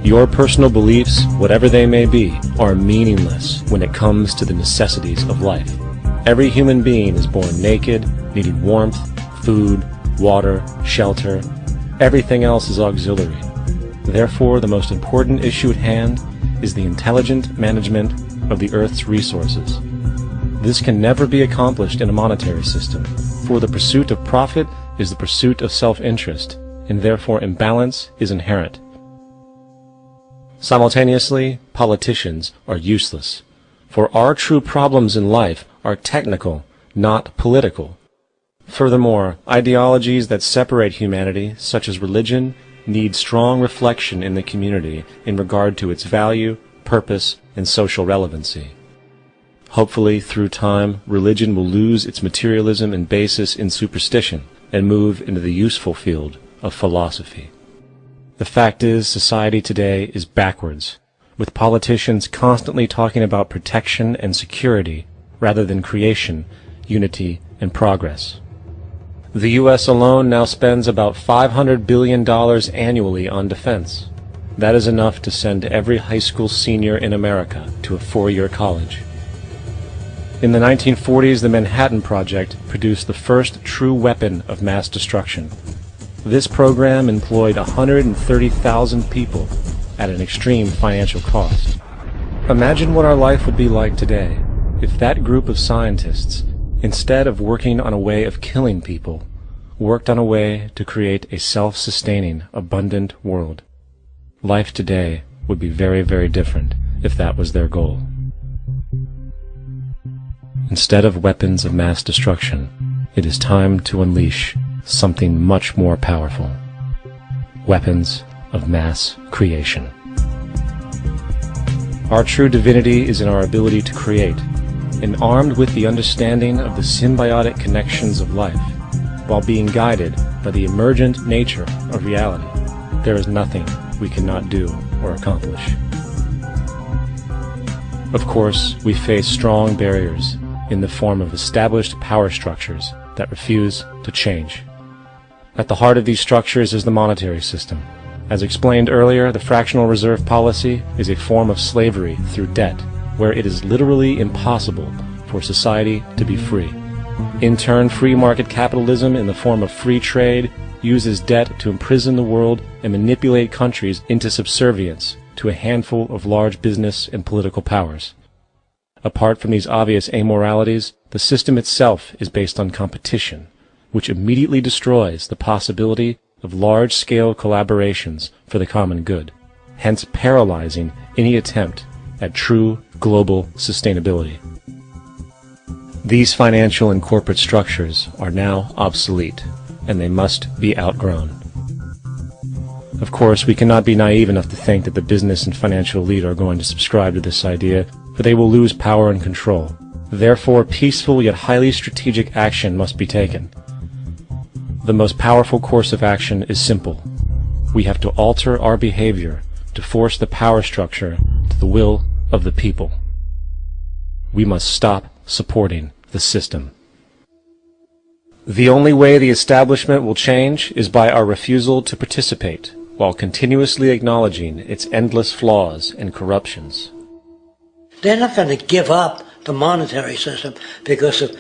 Your personal beliefs, whatever they may be, are meaningless when it comes to the necessities of life. Every human being is born naked, needing warmth, food, water, shelter, Everything else is auxiliary. Therefore, the most important issue at hand is the intelligent management of the Earth's resources. This can never be accomplished in a monetary system, for the pursuit of profit is the pursuit of self-interest, and therefore imbalance is inherent. Simultaneously, politicians are useless, for our true problems in life are technical, not political. Furthermore, ideologies that separate humanity, such as religion, need strong reflection in the community in regard to its value, purpose, and social relevancy. Hopefully, through time, religion will lose its materialism and basis in superstition and move into the useful field of philosophy. The fact is, society today is backwards, with politicians constantly talking about protection and security rather than creation, unity, and progress. The U.S. alone now spends about $500 billion annually on defense. That is enough to send every high school senior in America to a four-year college. In the 1940s, the Manhattan Project produced the first true weapon of mass destruction. This program employed 130,000 people at an extreme financial cost. Imagine what our life would be like today if that group of scientists, instead of working on a way of killing people, worked on a way to create a self-sustaining, abundant world. Life today would be very, very different if that was their goal. Instead of weapons of mass destruction, it is time to unleash something much more powerful. Weapons of mass creation. Our true divinity is in our ability to create, and armed with the understanding of the symbiotic connections of life, while being guided by the emergent nature of reality, there is nothing we cannot do or accomplish. Of course, we face strong barriers in the form of established power structures that refuse to change. At the heart of these structures is the monetary system. As explained earlier, the fractional reserve policy is a form of slavery through debt, where it is literally impossible for society to be free. In turn, free market capitalism in the form of free trade uses debt to imprison the world and manipulate countries into subservience to a handful of large business and political powers. Apart from these obvious amoralities, the system itself is based on competition, which immediately destroys the possibility of large-scale collaborations for the common good, hence paralyzing any attempt at true global sustainability. These financial and corporate structures are now obsolete, and they must be outgrown. Of course, we cannot be naive enough to think that the business and financial elite are going to subscribe to this idea, for they will lose power and control. Therefore, peaceful yet highly strategic action must be taken. The most powerful course of action is simple. We have to alter our behavior to force the power structure to the will of the people. We must stop supporting the system. The only way the establishment will change is by our refusal to participate, while continuously acknowledging its endless flaws and corruptions. They're not going to give up the monetary system because of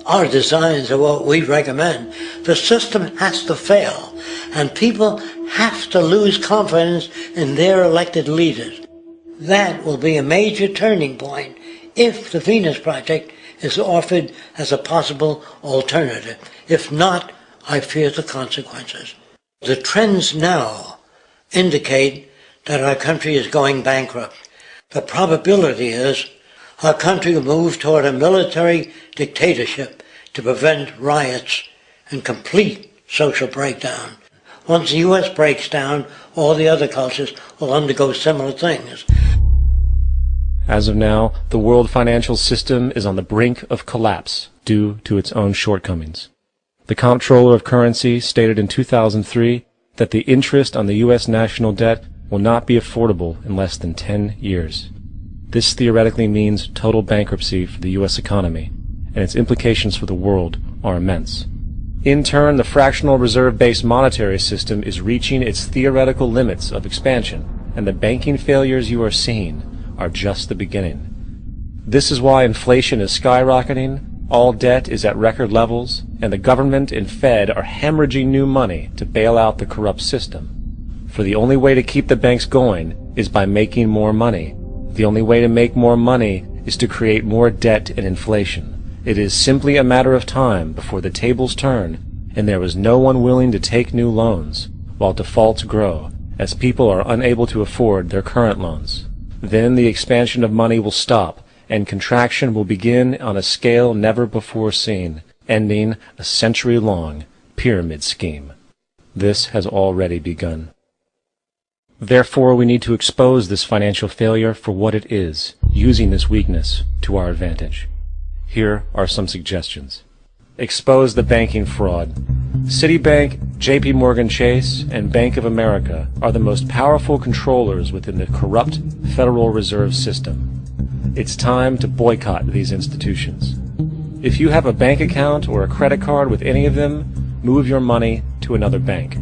our designs of what we recommend. The system has to fail, and people have to lose confidence in their elected leaders. That will be a major turning point if the Venus Project is offered as a possible alternative. If not, I fear the consequences. The trends now indicate that our country is going bankrupt. The probability is our country will move toward a military dictatorship to prevent riots and complete social breakdown. Once the U.S. breaks down, all the other cultures will undergo similar things. As of now, the world financial system is on the brink of collapse due to its own shortcomings. The Comptroller of Currency stated in 2003 that the interest on the U.S. national debt will not be affordable in less than 10 years. This theoretically means total bankruptcy for the U.S. economy, and its implications for the world are immense. In turn, the fractional reserve-based monetary system is reaching its theoretical limits of expansion, and the banking failures you are seeing are just the beginning. This is why inflation is skyrocketing, All debt is at record levels, and the government and Fed are hemorrhaging new money to bail out the corrupt system. For the only way to keep the banks going is by making more money. The only way to make more money is to create more debt and inflation. It is simply a matter of time before the tables turn, and there is no one willing to take new loans, while defaults grow, as people are unable to afford their current loans. Then the expansion of money will stop, and contraction will begin on a scale never before seen, ending a century-long pyramid scheme. This has already begun. Therefore, we need to expose this financial failure for what it is, using this weakness to our advantage. Here are some suggestions. Expose the banking fraud. Citibank, JP Morgan Chase, and Bank of America are the most powerful controllers within the corrupt Federal Reserve System. It's time to boycott these institutions. If you have a bank account or a credit card with any of them, move your money to another bank.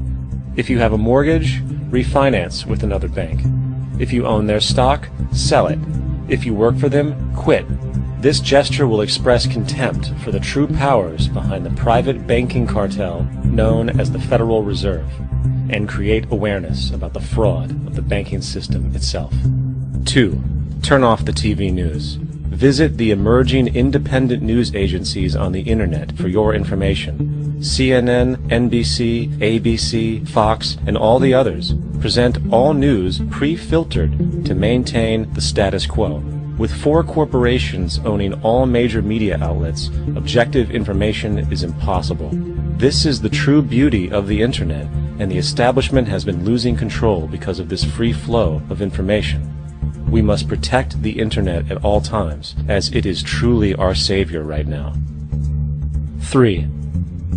If you have a mortgage, refinance with another bank. If you own their stock, sell it. If you work for them, quit. This gesture will express contempt for the true powers behind the private banking cartel known as the Federal Reserve, and create awareness about the fraud of the banking system itself. 2. Turn off the TV news. Visit the emerging independent news agencies on the internet for your information. CNN, NBC, ABC, Fox, and all the others present all news pre-filtered to maintain the status quo. With 4 corporations owning all major media outlets, objective information is impossible. This is the true beauty of the internet, and the establishment has been losing control because of this free flow of information. We must protect the internet at all times, as it is truly our savior right now. 3.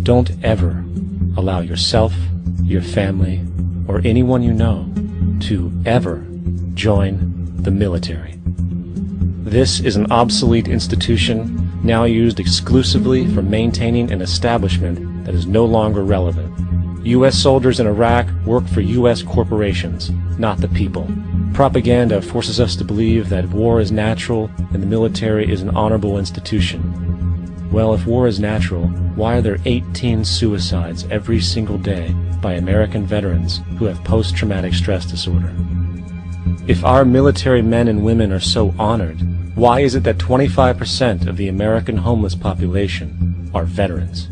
Don't ever allow yourself, your family, or anyone you know to ever join the military. This is an obsolete institution now used exclusively for maintaining an establishment that is no longer relevant. U.S. soldiers in Iraq work for U.S. corporations, not the people. Propaganda forces us to believe that war is natural and the military is an honorable institution. Well, if war is natural, why are there 18 suicides every single day by American veterans who have post-traumatic stress disorder? If our military men and women are so honored, why is it that 25% of the American homeless population are veterans?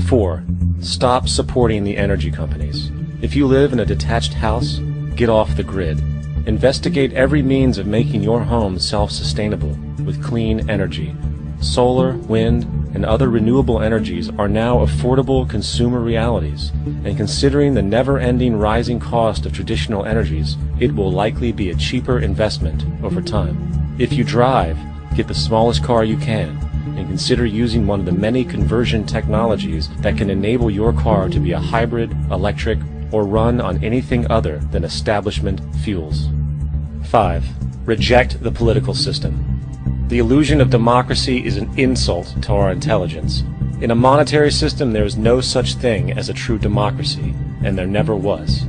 4. Stop supporting the energy companies. If you live in a detached house, get off the grid. Investigate every means of making your home self-sustainable with clean energy. Solar, wind, and other renewable energies are now affordable consumer realities, and considering the never-ending rising cost of traditional energies, it will likely be a cheaper investment over time. If you drive, get the smallest car you can, and consider using one of the many conversion technologies that can enable your car to be a hybrid, electric, or run on anything other than establishment fuels. 5. Reject the political system. The illusion of democracy is an insult to our intelligence. In a monetary system, there is no such thing as a true democracy, and there never was.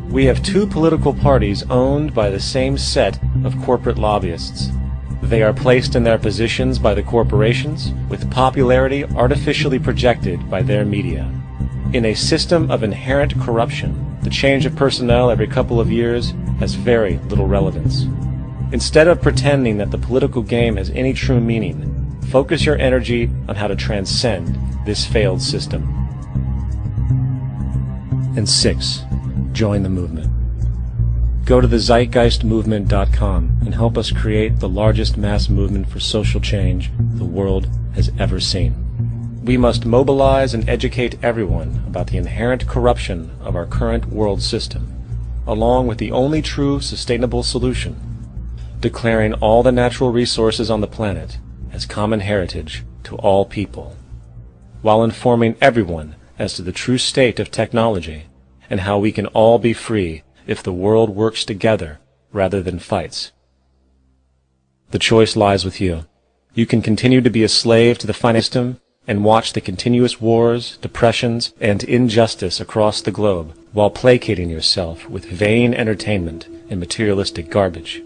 We have 2 political parties owned by the same set of corporate lobbyists. They are placed in their positions by the corporations, with popularity artificially projected by their media. In a system of inherent corruption, the change of personnel every couple of years has very little relevance. Instead of pretending that the political game has any true meaning, focus your energy on how to transcend this failed system. And 6. Join the movement. Go to thezeitgeistmovement.com and help us create the largest mass movement for social change the world has ever seen. We must mobilize and educate everyone about the inherent corruption of our current world system, along with the only true sustainable solution, declaring all the natural resources on the planet as common heritage to all people, while informing everyone as to the true state of technology and how we can all be free if the world works together rather than fights. The choice lies with you. You can continue to be a slave to the finance system and watch the continuous wars, depressions, and injustice across the globe while placating yourself with vain entertainment and materialistic garbage.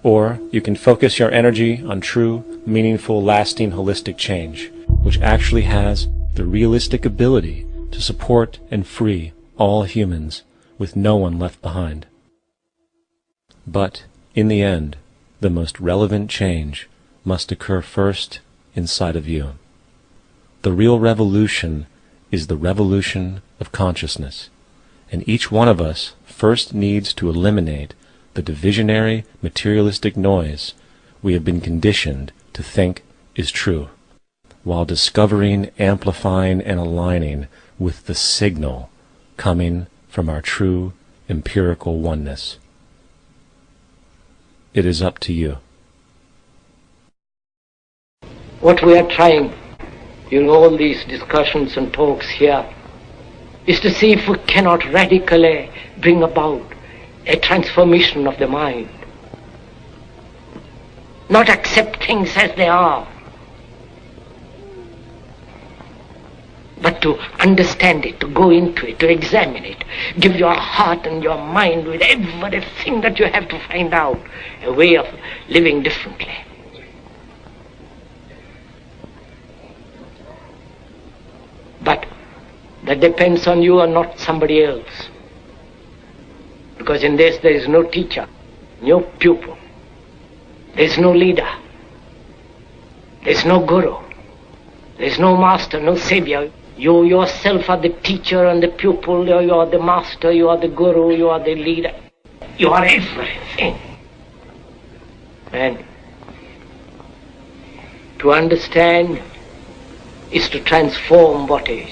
Or you can focus your energy on true, meaningful, lasting, holistic change, which actually has the realistic ability to support and free all humans with no one left behind. But, in the end, the most relevant change must occur first inside of you. The real revolution is the revolution of consciousness, and each one of us first needs to eliminate the divisionary, materialistic noise we have been conditioned to think is true, while discovering, amplifying, and aligning with the signal coming from our true empirical oneness. It is up to you. What we are trying in all these discussions and talks here is to see if we cannot radically bring about a transformation of the mind. Not accept things as they are, but to understand it, to go into it, to examine it. Give your heart and your mind with everything that you have to find out a way of living differently. But that depends on you and not somebody else. Because in this there is no teacher, no pupil, there is no leader, there is no guru, there is no master, no savior. You yourself are the teacher and the pupil, you are the master, you are the guru, you are the leader. You are everything. And to understand is to transform what is.